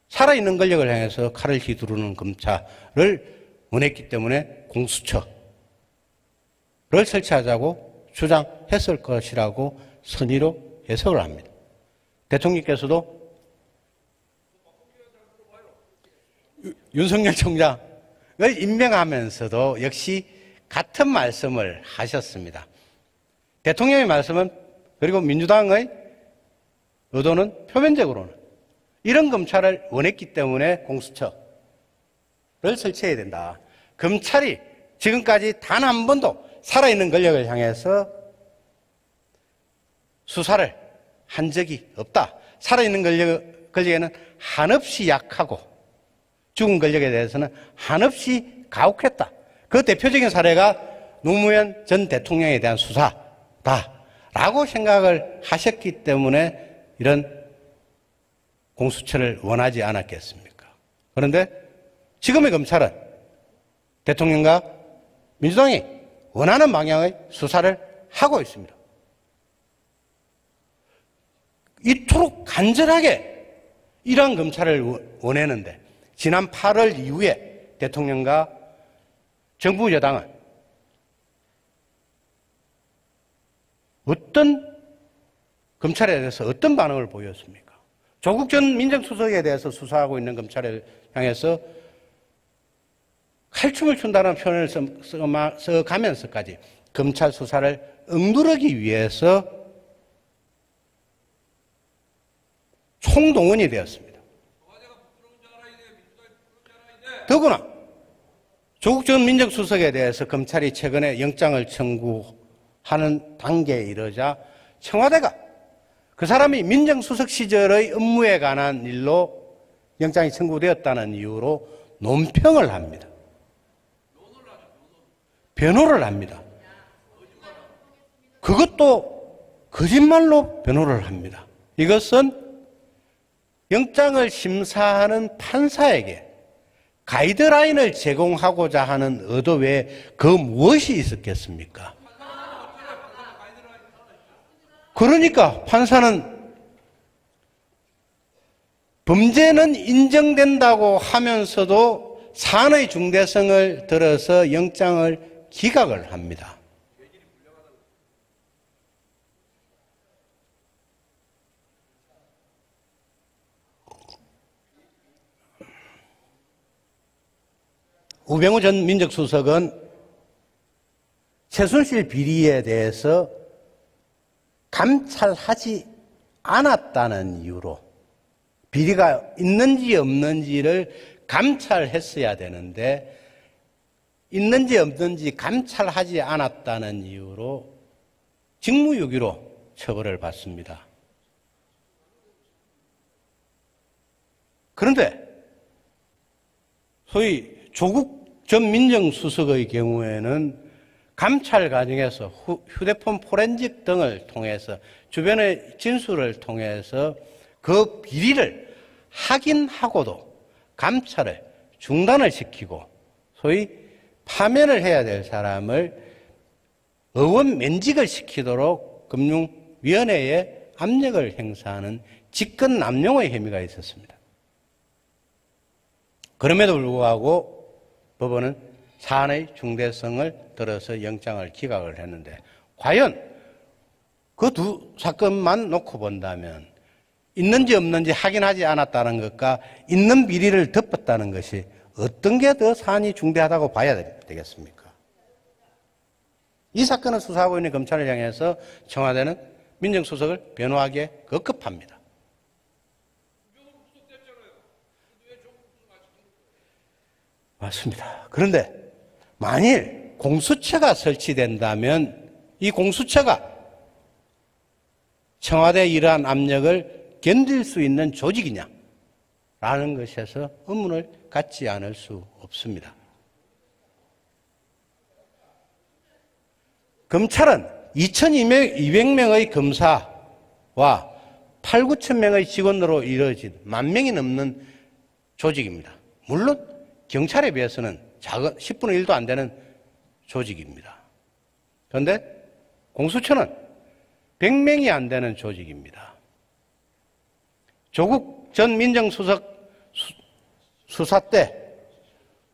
살아있는 권력을 향해서 칼을 휘두르는 검찰을 원했기 때문에 공수처를 설치하자고 주장했을 것이라고 선의로 해석을 합니다. 대통령께서도 윤석열 총장을 임명하면서도 역시 같은 말씀을 하셨습니다. 대통령의 말씀은 그리고 민주당의 의도는 표면적으로는 이런 검찰을 원했기 때문에 공수처를 설치해야 된다. 검찰이 지금까지 단 한 번도 살아있는 권력을 향해서 수사를 한 적이 없다. 살아있는 권력에는 한없이 약하고 죽은 권력에 대해서는 한없이 가혹했다. 그 대표적인 사례가 노무현 전 대통령에 대한 수사다라고 생각을 하셨기 때문에 이런 공수처를 원하지 않았겠습니까? 그런데 지금의 검찰은 대통령과 민주당이 원하는 방향의 수사를 하고 있습니다. 이토록 간절하게 이러한 검찰을 원했는데 지난 8월 이후에 대통령과 정부 여당은 어떤 검찰에 대해서 어떤 반응을 보였습니까? 조국 전 민정수석에 대해서 수사하고 있는 검찰을 향해서 칼춤을 춘다는 표현을 써가면서까지 검찰 수사를 억누르기 위해서 총동원이 되었습니다. 더구나 조국 전 민정수석에 대해서 검찰이 최근에 영장을 청구하는 단계에 이르자 청와대가 그 사람이 민정수석 시절의 업무에 관한 일로 영장이 청구되었다는 이유로 논평을 합니다. 변호를 합니다. 그것도 거짓말로 변호를 합니다. 이것은 영장을 심사하는 판사에게 가이드라인을 제공하고자 하는 의도 외에 그 무엇이 있었겠습니까? 그러니까 판사는 범죄는 인정된다고 하면서도 사안의 중대성을 들어서 영장을 기각을 합니다. 우병우 전 민정수석은 최순실 비리에 대해서 감찰하지 않았다는 이유로 비리가 있는지 없는지를 감찰했어야 되는데 있는지 없는지 감찰하지 않았다는 이유로 직무유기로 처벌을 받습니다. 그런데 소위 조국 전 민정수석의 경우에는 감찰 과정에서 휴대폰 포렌식 등을 통해서 주변의 진술을 통해서 그 비리를 확인하고도 감찰을 중단을 시키고 소위 파면을 해야 될 사람을 의원 면직을 시키도록 금융위원회에 압력을 행사하는 직권남용의 혐의가 있었습니다. 그럼에도 불구하고 법원은 사안의 중대성을 들어서 영장을 기각을 했는데 과연 그 두 사건만 놓고 본다면 있는지 없는지 확인하지 않았다는 것과 있는 비리를 덮었다는 것이 어떤 게 더 사안이 중대하다고 봐야 되겠습니까? 이 사건을 수사하고 있는 검찰을 향해서 청와대는 민정수석을 변호하기에 급급합니다. 맞습니다. 그런데 만일 공수처가 설치된다면 이 공수처가 청와대의 이러한 압력을 견딜 수 있는 조직이냐? 라는 것에서 의문을 갖지 않을 수 없습니다. 검찰은 2,200명의 검사와 8, 9천 명의 직원으로 이루어진 10,000명이 넘는 조직입니다. 물론 경찰에 비해서는 작은 10분의 1도 안 되는 조직입니다. 그런데 공수처는 100명이 안 되는 조직입니다. 조국 전 민정수석 수사 때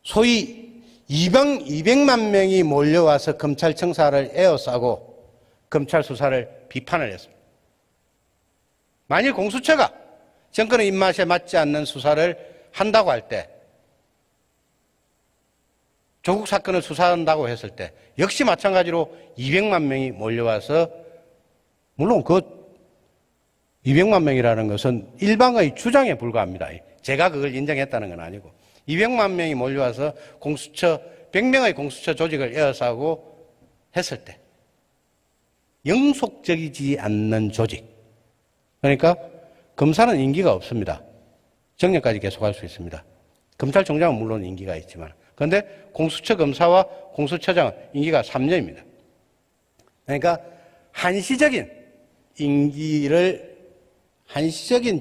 소위 200만 명이 몰려와서 검찰 청사를 에워싸고 검찰 수사를 비판을 했습니다. 만일 공수처가 정권의 입맛에 맞지 않는 수사를 한다고 할 때 조국 사건을 수사한다고 했을 때 역시 마찬가지로 200만 명이 몰려와서 물론 그 200만 명이라는 것은 일방의 주장에 불과합니다. 제가 그걸 인정했다는 건 아니고 200만 명이 몰려와서 공수처 100명의 공수처 조직을 에워싸고 했을 때 영속적이지 않는 조직 그러니까 검사는 임기가 없습니다. 정년까지 계속할 수 있습니다. 검찰총장은 물론 임기가 있지만 그런데 공수처 검사와 공수처장은 임기가 3년입니다. 그러니까 한시적인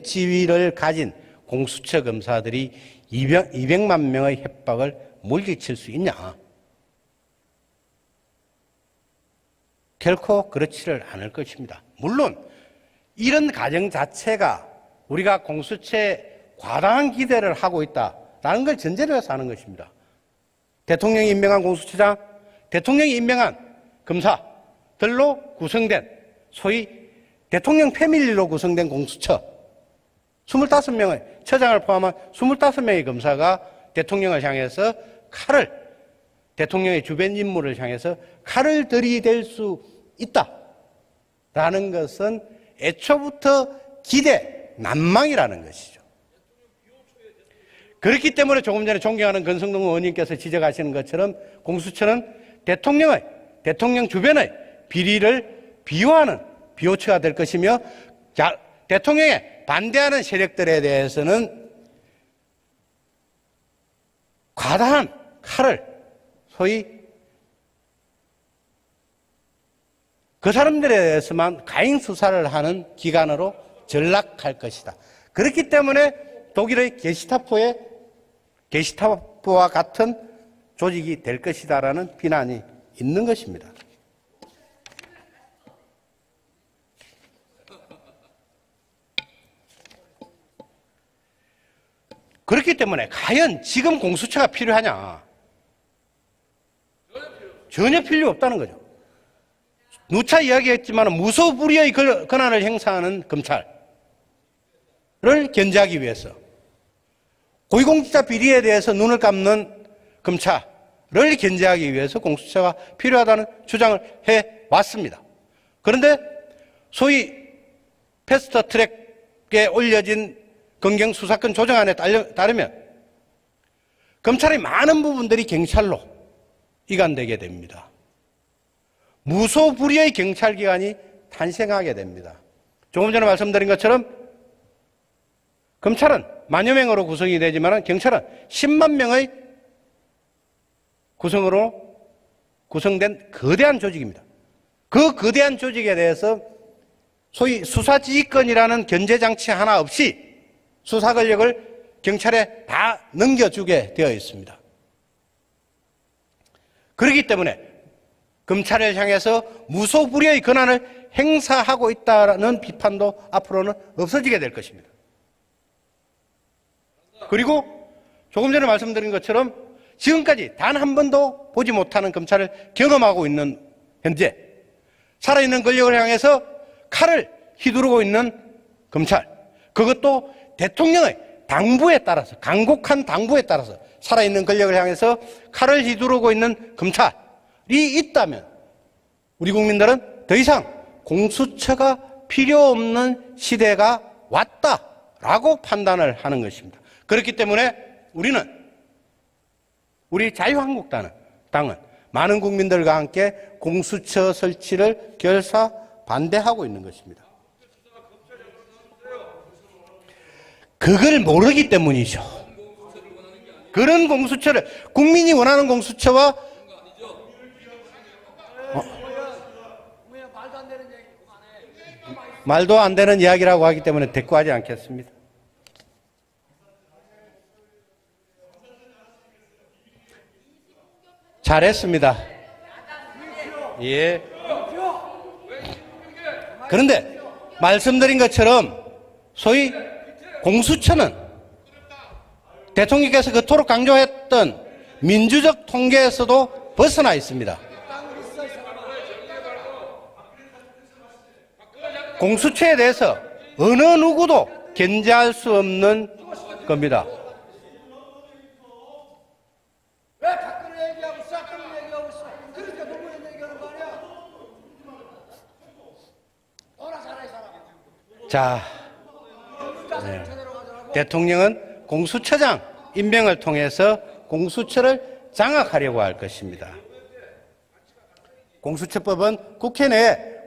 지위를 가진 공수처 검사들이 200만 명의 협박을 물리칠 수 있냐? 결코 그렇지를 않을 것입니다. 물론 이런 가정 자체가 우리가 공수처에 과다한 기대를 하고 있다라는 걸 전제로 해서 하는 것입니다. 대통령이 임명한 공수처장, 대통령이 임명한 검사들로 구성된 소위 대통령 패밀리로 구성된 공수처 25명의 처장을 포함한 25명의 검사가 대통령을 향해서 대통령의 주변 인물을 향해서 칼을 들이댈 수 있다라는 것은 애초부터 기대, 난망이라는 것이죠. 그렇기 때문에 조금 전에 존경하는 권성동 의원님께서 지적하시는 것처럼 공수처는 대통령 주변의 비리를 비호하는 비호처가 될 것이며 대통령에 반대하는 세력들에 대해서는 과다한 칼을 소위 그 사람들에 대해서만 가행 수사를 하는 기관으로 전락할 것이다. 그렇기 때문에 독일의 게시타포와 같은 조직이 될 것이다라는 비난이 있는 것입니다. 그렇기 때문에 과연 지금 공수처가 필요하냐? 전혀 필요 없다는 거죠. 누차 이야기했지만 무소불위의 권한을 행사하는 검찰을 견제하기 위해서, 고위공직자 비리에 대해서 눈을 감는 검찰을 견제하기 위해서 공수처가 필요하다는 주장을 해왔습니다. 그런데 소위 패스트트랙에 올려진 검경수사권 조정안에 따르면 검찰의 많은 부분들이 경찰로 이관되게 됩니다. 무소불위의 경찰기관이 탄생하게 됩니다. 조금 전에 말씀드린 것처럼 검찰은 만여 명으로 구성이 되지만 경찰은 10만 명의 구성으로 구성된 거대한 조직입니다. 그 거대한 조직에 대해서 소위 수사지휘권이라는 견제장치 하나 없이 수사 권력을 경찰에 다 넘겨주게 되어 있습니다. 그렇기 때문에 검찰을 향해서 무소불위의 권한을 행사하고 있다는 비판도 앞으로는 없어지게 될 것입니다. 그리고 조금 전에 말씀드린 것처럼 지금까지 단 한 번도 보지 못하는 검찰을 경험하고 있는 현재, 살아있는 권력을 향해서 칼을 휘두르고 있는 검찰, 그것도 대통령의 당부에 따라서, 간곡한 당부에 따라서 살아있는 권력을 향해서 칼을 휘두르고 있는 검찰이 있다면 우리 국민들은 더 이상 공수처가 필요 없는 시대가 왔다라고 판단을 하는 것입니다. 그렇기 때문에 우리 자유한국당은 많은 국민들과 함께 공수처 설치를 결사 반대하고 있는 것입니다. 그걸 모르기 때문이죠. 그런 공수처를, 국민이 원하는 공수처와 말도 안 되는 이야기라고 하기 때문에 대꾸하지 않겠습니다. 잘했습니다. 예. 그런데 말씀드린 것처럼 소위 공수처는 대통령께서 그토록 강조했던 민주적 통계에서도 벗어나 있습니다. 공수처에 대해서 어느 누구도 견제할 수 없는 겁니다. 왜 박근혜 얘기하고 싹가는 얘기하고 있어? 그러니까 노무현 얘기하는 거 아니야? 너나 잘해, 사람. 자, 네. 대통령은 공수처장 임명을 통해서 공수처를 장악하려고 할 것입니다. 공수처법은 국회 내에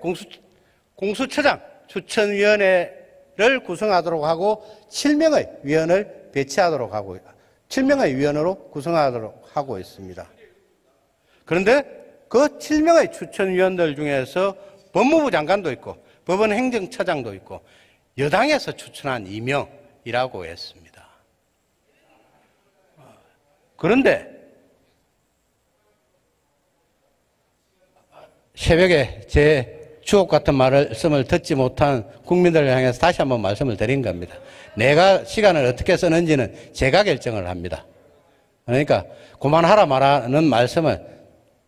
공수처장 추천위원회를 구성하도록 하고 7명의 위원을 배치하도록 하고 7명의 위원으로 구성하도록 하고 있습니다. 그런데 그 7명의 추천위원들 중에서 법무부 장관도 있고 법원 행정처장도 있고 여당에서 추천한 2명이라고 했습니다. 그런데 새벽에 제 주옥 같은 말씀을 듣지 못한 국민들을 향해서 다시 한번 말씀을 드린 겁니다. 내가 시간을 어떻게 쓰는지는 제가 결정을 합니다. 그러니까 그만하라 말하는 말씀을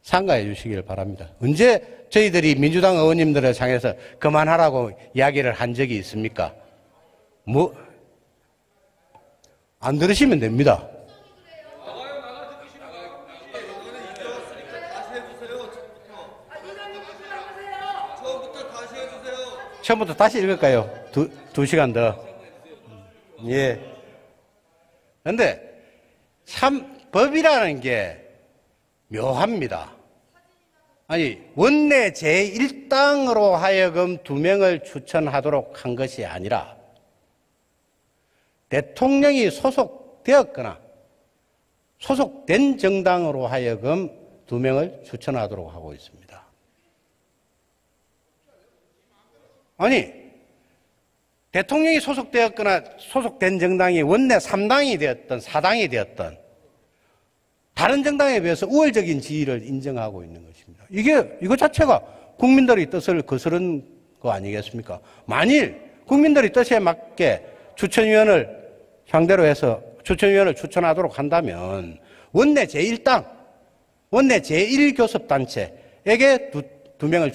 삼가해 주시길 바랍니다. 언제 저희들이 민주당 의원님들을 향해서 그만하라고 이야기를 한 적이 있습니까? 안 들으시면 됩니다. 처음부터 다시 읽을까요? 두 시간 더. 예. 그런데 참 법이라는 게 묘합니다. 아니, 원내 제1당으로 하여금 2명을 추천하도록 한 것이 아니라 대통령이 소속되었거나 소속된 정당으로 하여금 2명을 추천하도록 하고 있습니다. 아니, 대통령이 소속되었거나 소속된 정당이 원내 3당이 되었던 4당이 되었던 다른 정당에 비해서 우월적인 지위를 인정하고 있는 것입니다. 이거 자체가 국민들의 뜻을 거스른 거 아니겠습니까? 만일 국민들의 뜻에 맞게 추천위원을 상대로 해서 추천위원을 추천하도록 한다면 원내 제1당, 원내 제1교섭단체에게 두 명을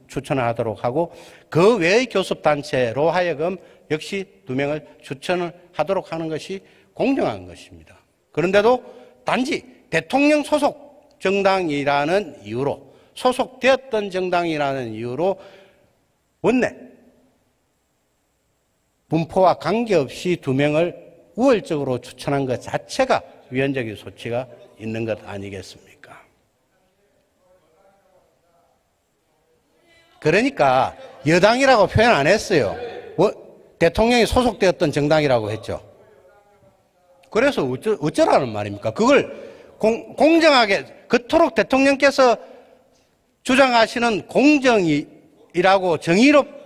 추천하도록 하고 그 외의 교섭단체로 하여금 역시 두 명을 추천을 하도록 하는 것이 공정한 것입니다. 그런데도 단지 대통령 소속 정당이라는 이유로 소속되었던 정당이라는 이유로 원내 분포와 관계없이 두 명을 우월적으로 추천한 것 자체가 위헌적인 소치가 있는 것 아니겠습니까? 그러니까 여당이라고 표현 안 했어요. 대통령이 소속되었던 정당이라고 했죠. 그래서 어쩌라는 말입니까? 그걸 공정하게 그토록 대통령께서 주장하시는 공정이라고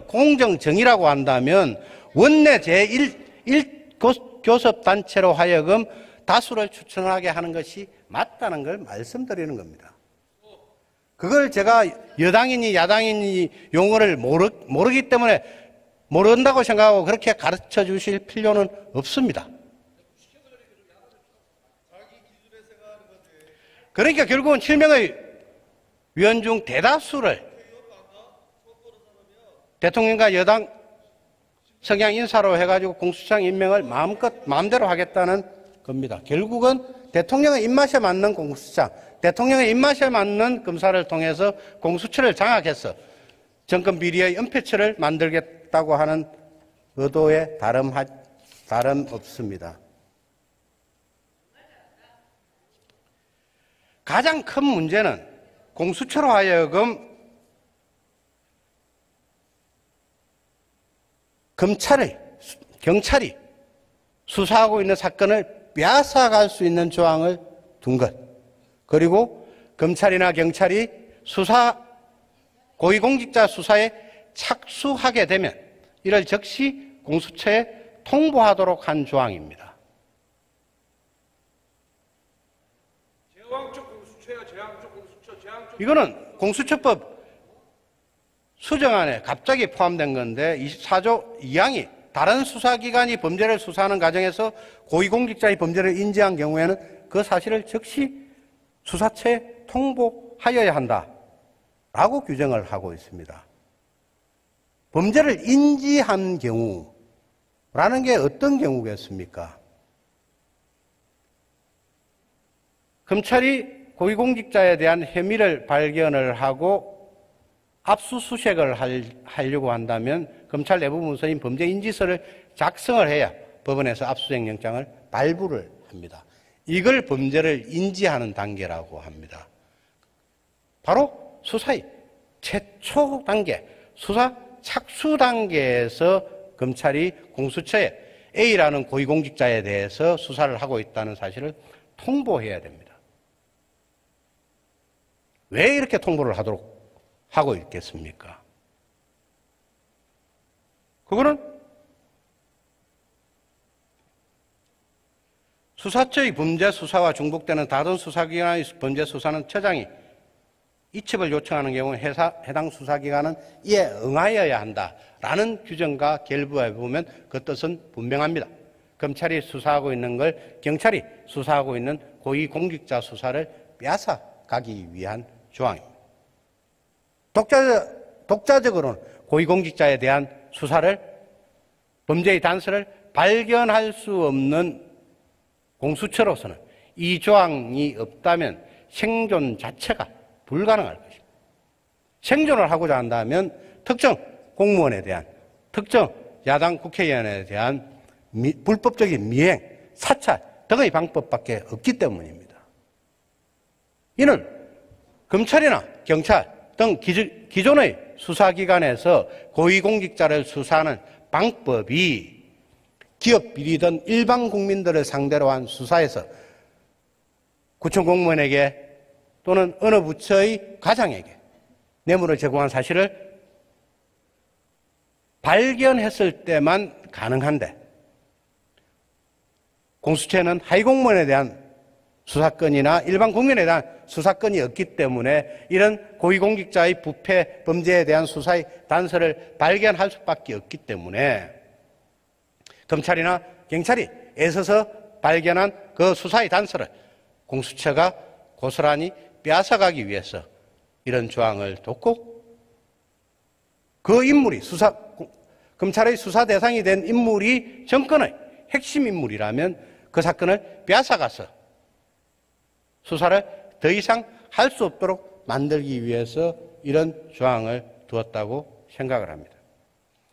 공정정의라고 한다면 원내 제1교섭단체로 하여금 다수를 추천하게 하는 것이 맞다는 걸 말씀드리는 겁니다. 그걸 제가 여당이니 야당이니 용어를 모르기 때문에 모른다고 생각하고 그렇게 가르쳐 주실 필요는 없습니다. 그러니까 결국은 7명의 위원 중 대다수를 대통령과 여당 성향 인사로 해가지고 공수처장 임명을 마음대로 하겠다는 겁니다. 결국은 대통령의 입맛에 맞는 공수처장, 대통령의 입맛에 맞는 검사를 통해서 공수처를 장악해서 정권 비리의 은폐처를 만들겠다고 하는 의도에 다름없습니다. 가장 큰 문제는 공수처로 하여금 경찰이 수사하고 있는 사건을 빼앗아갈 수 있는 조항을 둔 것. 그리고 검찰이나 경찰이 고위공직자 수사에 착수하게 되면 이를 즉시 공수처에 통보하도록 한 조항입니다. 이거는 공수처법 수정안에 갑자기 포함된 건데 24조 2항이 다른 수사기관이 범죄를 수사하는 과정에서 고위공직자의 범죄를 인지한 경우에는 그 사실을 즉시 수사처에 통보하여야 한다라고 규정을 하고 있습니다. 범죄를 인지한 경우라는 게 어떤 경우겠습니까? 검찰이 고위공직자에 대한 혐의를 발견을 하고 압수수색을 하려고 한다면 검찰 내부 문서인 범죄인지서를 작성을 해야 법원에서 압수수색 영장을 발부를 합니다. 이걸 범죄를 인지하는 단계라고 합니다. 바로 수사의 최초 단계, 수사 착수 단계에서 검찰이 공수처에 A라는 고위공직자에 대해서 수사를 하고 있다는 사실을 통보해야 됩니다. 왜 이렇게 통보를 하고 있겠습니까? 그거는 수사처의 범죄 수사와 중복되는 다른 수사기관의 범죄 수사는 처장이 이첩을 요청하는 경우 해당 수사기관은 이에 응하여야 한다라는 규정과 결부해 보면 그 뜻은 분명합니다. 검찰이 수사하고 있는 걸 경찰이 수사하고 있는 고위공직자 수사를 빼앗아 가기 위한 조항입니다. 독자적으로는 고위공직자에 대한 수사를 범죄의 단서를 발견할 수 없는 공수처로서는 이 조항이 없다면 생존 자체가 불가능할 것입니다. 생존을 하고자 한다면 특정 공무원에 대한 특정 야당 국회의원에 대한 불법적인 미행, 사찰 등의 방법밖에 없기 때문입니다. 이는 검찰이나 경찰 등 기존의 수사기관에서 고위공직자를 수사하는 방법이 기업 비리든 일반 국민들을 상대로 한 수사에서 구청 공무원에게 또는 어느 부처의 과장에게 뇌물을 제공한 사실을 발견했을 때만 가능한데 공수처는 하위 공무원에 대한 수사권이나 일반 국민에 대한 수사권이 없기 때문에 이런 고위공직자의 부패 범죄에 대한 수사의 단서를 발견할 수밖에 없기 때문에 검찰이나 경찰이 애써서 발견한 그 수사의 단서를 공수처가 고스란히 빼앗아가기 위해서 이런 조항을 뒀고 그 인물이 검찰의 수사 대상이 된 인물이 정권의 핵심 인물이라면 그 사건을 빼앗아가서 수사를 더 이상 할 수 없도록 만들기 위해서 이런 조항을 두었다고 생각을 합니다.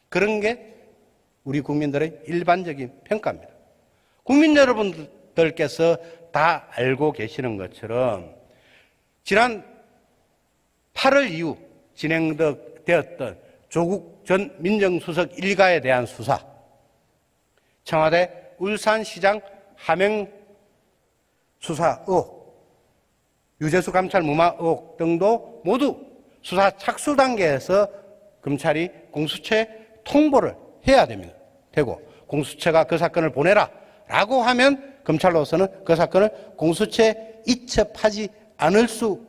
그런 게 우리 국민들의 일반적인 평가입니다. 국민 여러분들께서 다 알고 계시는 것처럼 지난 8월 이후 진행되었던 조국 전 민정수석 일가에 대한 수사, 청와대 울산시장 하명 수사 의혹, 유재수 감찰 무마 의혹 등도 모두 수사 착수 단계에서 검찰이 공수처에 통보를 해야 됩니다. 되고 공수처가 그 사건을 보내라 라고 하면 검찰로서는 그 사건을 공수처에 이첩하지 않을 수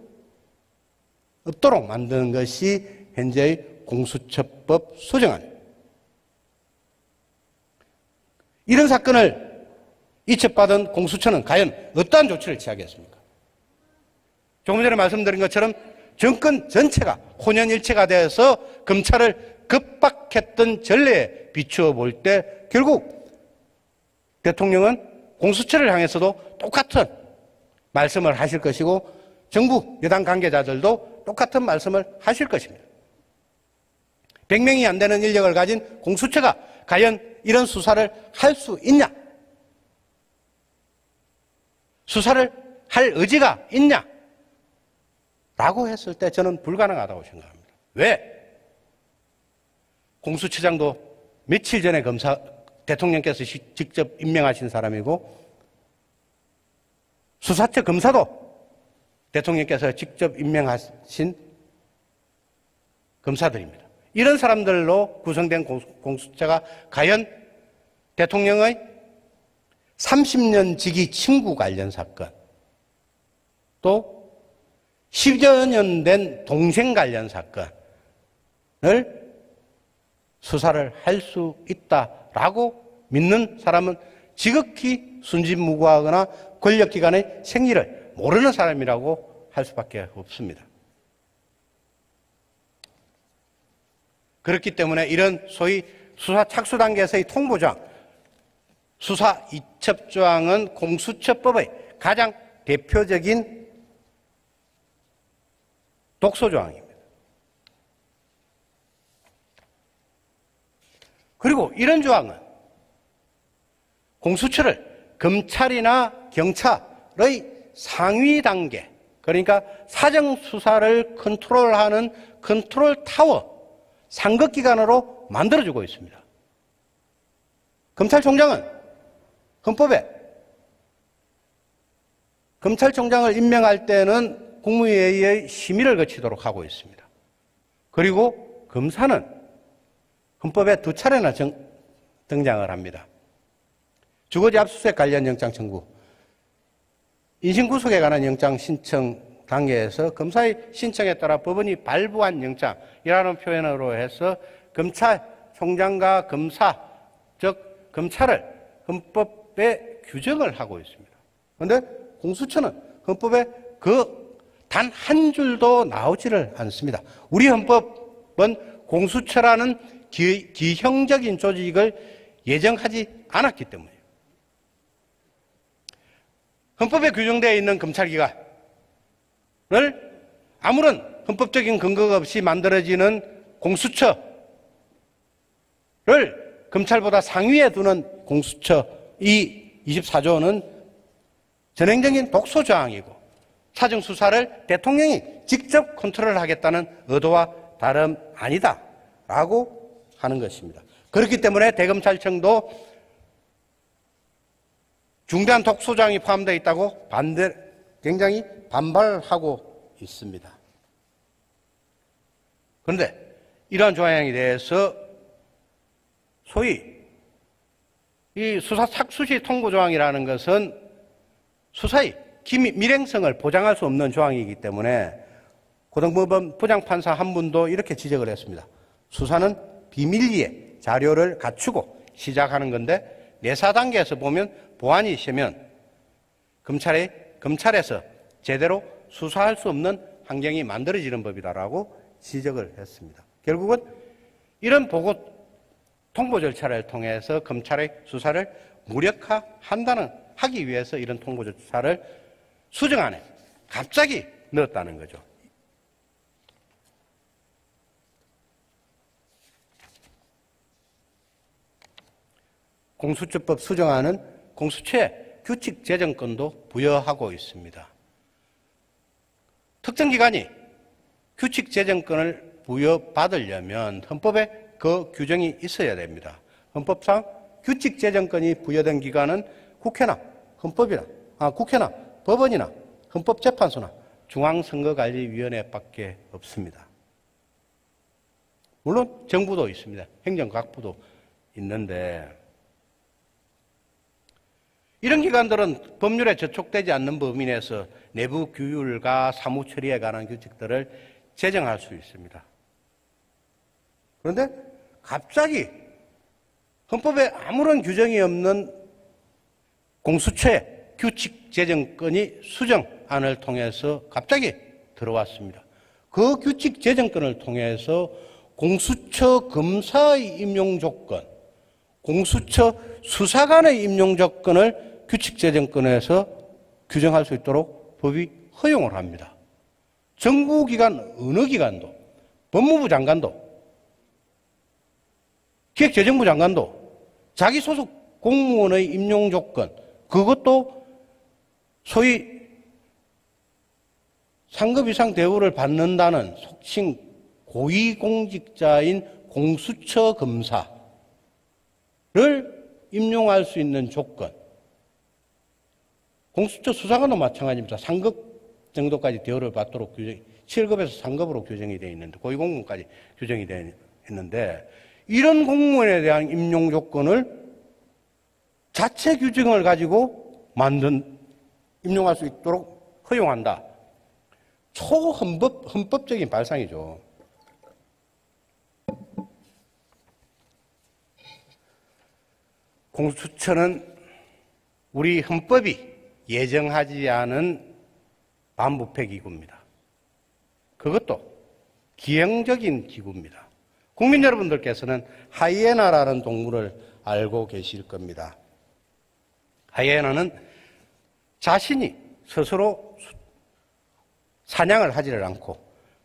없도록 만드는 것이 현재의 공수처법 수정안입니다. 이런 사건을 이첩받은 공수처는 과연 어떠한 조치를 취하겠습니까? 조금 전에 말씀드린 것처럼 정권 전체가 혼연일체가 되어서 검찰을 급박했던 전례에 비추어 볼 때 결국 대통령은 공수처를 향해서도 똑같은 말씀을 하실 것이고 정부 여당 관계자들도 똑같은 말씀을 하실 것입니다. 100명이 안 되는 인력을 가진 공수처가 과연 이런 수사를 할 수 있냐? 수사를 할 의지가 있냐? 라고 했을 때 저는 불가능하다고 생각합니다. 왜? 공수처장도 며칠 전에 대통령께서 직접 임명하신 사람이고 수사처 검사도 대통령께서 직접 임명하신 검사들입니다. 이런 사람들로 구성된 공수처가 과연 대통령의 30년 지기 친구 관련 사건, 또 10여 년 된 동생 관련 사건을 수사를 할 수 있다라고 믿는 사람은 지극히 순진무구하거나 권력기관의 생리를 모르는 사람이라고 할 수밖에 없습니다. 그렇기 때문에 이런 소위 수사 착수 단계에서의 통보조항, 수사 이첩조항은 공수처법의 가장 대표적인 독소조항입니다. 그리고 이런 조항은 공수처를 검찰이나 경찰의 상위 단계, 그러니까 사정수사를 컨트롤하는 컨트롤 타워, 상급기관으로 만들어주고 있습니다. 검찰총장은 헌법에 검찰총장을 임명할 때는 국무회의의 심의를 거치도록 하고 있습니다. 그리고 검사는 헌법에 2차례나 등장을 합니다. 주거지 압수수색 관련 영장 청구, 인신구속에 관한 영장 신청 단계에서 검사의 신청에 따라 법원이 발부한 영장이라는 표현으로 해서 검찰총장과 검사, 즉 검찰을 헌법에 규정을 하고 있습니다. 그런데 공수처는 헌법에 그 단 한 줄도 나오지를 않습니다. 우리 헌법은 공수처라는 기형적인 조직을 예정하지 않았기 때문이에요. 헌법에 규정되어 있는 검찰기관을 아무런 헌법적인 근거가 없이 만들어지는 공수처를 검찰보다 상위에 두는 공수처 이 24조는 전행적인 독소조항이고 사정수사를 대통령이 직접 컨트롤하겠다는 의도와 다름 아니다라고 하는 것입니다. 그렇기 때문에 대검찰청도 중대한 독소조항이 포함되어 있다고 굉장히 반발하고 있습니다. 그런데 이러한 조항에 대해서 소위 이 수사 착수시 통보 조항이라는 것은 수사의 밀행성을 보장할 수 없는 조항이기 때문에 고등법원 부장판사 한 분도 이렇게 지적을 했습니다. 수사는 비밀리에 자료를 갖추고 시작하는 건데 내사 단계에서 보면 보안이 세면 검찰에서 제대로 수사할 수 없는 환경이 만들어지는 법이다라고 지적을 했습니다. 결국은 이런 보고 통보 절차를 통해서 검찰의 수사를 무력화하기 위해서 이런 통보 절차를 수정안에 갑자기 넣었다는 거죠. 공수처법 수정안은 공수처에 규칙 제정권도 부여하고 있습니다. 특정 기관이 규칙 제정권을 부여받으려면 헌법에 그 규정이 있어야 됩니다. 헌법상 규칙 제정권이 부여된 기관은 국회나 법원이나 헌법재판소나 중앙선거관리위원회밖에 없습니다. 물론 정부도 있습니다. 행정각부도 있는데 이런 기관들은 법률에 저촉되지 않는 범위 내에서 내부 규율과 사무처리에 관한 규칙들을 제정할 수 있습니다. 그런데 갑자기 헌법에 아무런 규정이 없는 공수처의 규칙 제정권이 수정안을 통해서 갑자기 들어왔습니다. 그 규칙 제정권을 통해서 공수처 검사의 임용 조건, 공수처 수사관의 임용 조건을 규칙 제정권에서 규정할 수 있도록 법이 허용을 합니다. 정부기관 어느 기관도, 법무부 장관도, 기획재정부 장관도 자기 소속 공무원의 임용 조건, 그것도 소위 상급 이상 대우를 받는다는 속칭 고위공직자인 공수처 검사를 임용할 수 있는 조건, 공수처 수사관도 마찬가지입니다. 상급 정도까지 대우를 받도록 7급에서 상급으로 규정이 되어 있는데, 고위공무원까지 규정이 되어 있는데, 이런 공무원에 대한 임용 조건을 자체 규정을 가지고 임용할 수 있도록 허용한다. 초헌법적인 발상이죠. 공수처는 우리 헌법이 예정하지 않은 반부패 기구입니다. 그것도 기형적인 기구입니다. 국민 여러분들께서는 하이에나라는 동물을 알고 계실 겁니다. 하이에나는 자신이 스스로 사냥을 하지를 않고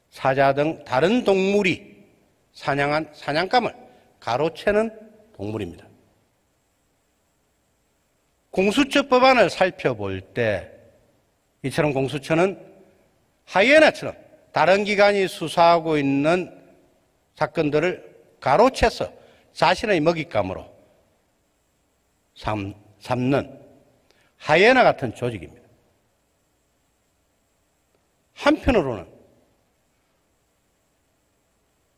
사자 등 다른 동물이 사냥한 사냥감을 가로채는 동물입니다. 공수처 법안을 살펴볼 때 이처럼 공수처는 하이에나처럼 다른 기관이 수사하고 있는 사건들을 가로채서 자신의 먹잇감으로 삼는 하이에나 같은 조직입니다. 한편으로는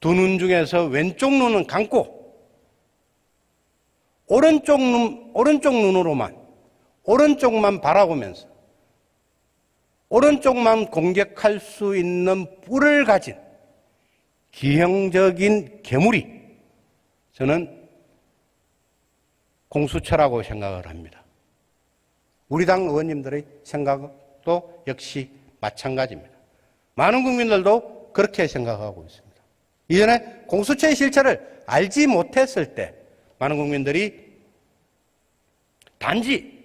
두 눈 중에서 왼쪽 눈은 감고 오른쪽 눈으로만 오른쪽만 바라보면서 오른쪽만 공격할 수 있는 뿔을 가진 기형적인 괴물이 저는 공수처라고 생각을 합니다. 우리 당 의원님들의 생각도 역시 마찬가지입니다. 많은 국민들도 그렇게 생각하고 있습니다. 이전에 공수처의 실체를 알지 못했을 때 많은 국민들이 단지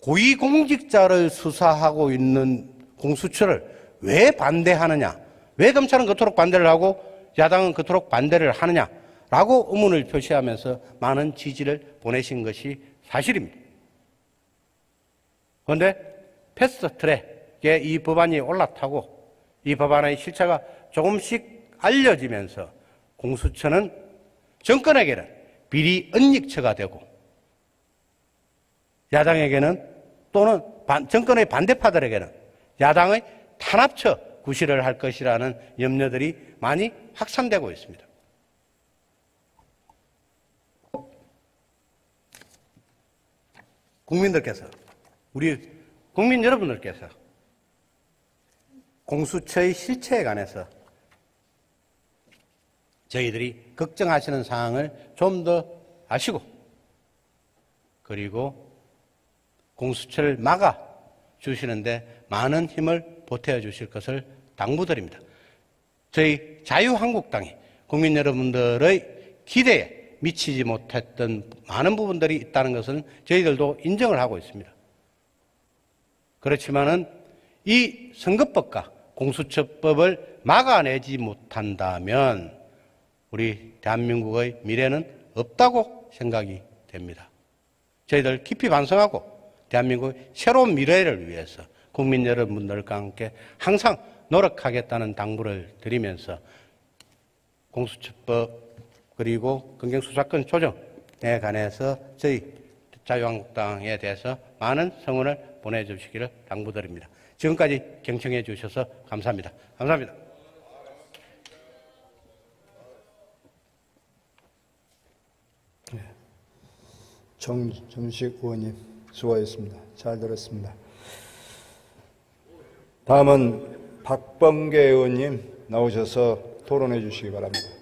고위공직자를 수사하고 있는 공수처를 왜 반대하느냐, 왜 검찰은 그토록 반대를 하고 야당은 그토록 반대를 하느냐라고 의문을 표시하면서 많은 지지를 보내신 것이 사실입니다. 그런데 패스트트랙에 이 법안이 올라타고 이 법안의 실체가 조금씩 알려지면서 공수처는 정권에게는 비리 은닉처가 되고 야당에게는 또는 정권의 반대파들에게는 야당의 탄압처 구실을 할 것이라는 염려들이 많이 확산되고 있습니다. 국민들께서, 우리 국민 여러분들께서 공수처의 실체에 관해서 저희들이 걱정하시는 사항을 좀 더 아시고, 그리고 공수처를 막아 주시는데 많은 힘을 보태어 주실 것을 당부드립니다. 저희 자유한국당이 국민 여러분들의 기대에 미치지 못했던 많은 부분들이 있다는 것은 저희들도 인정을 하고 있습니다. 그렇지만은 이 선거법과 공수처법을 막아내지 못한다면 우리 대한민국의 미래는 없다고 생각이 됩니다. 저희들 깊이 반성하고 대한민국의 새로운 미래를 위해서 국민 여러분들과 함께 항상 노력하겠다는 당부를 드리면서 공수처법 그리고 검경수사권 조정에 관해서 저희 자유한국당에 대해서 많은 성원을 보내주시기를 당부드립니다. 지금까지 경청해 주셔서 감사합니다. 감사합니다. 정식 의원님 수고하셨습니다. 잘 들었습니다. 다음은 박범계 의원님 나오셔서 토론해 주시기 바랍니다.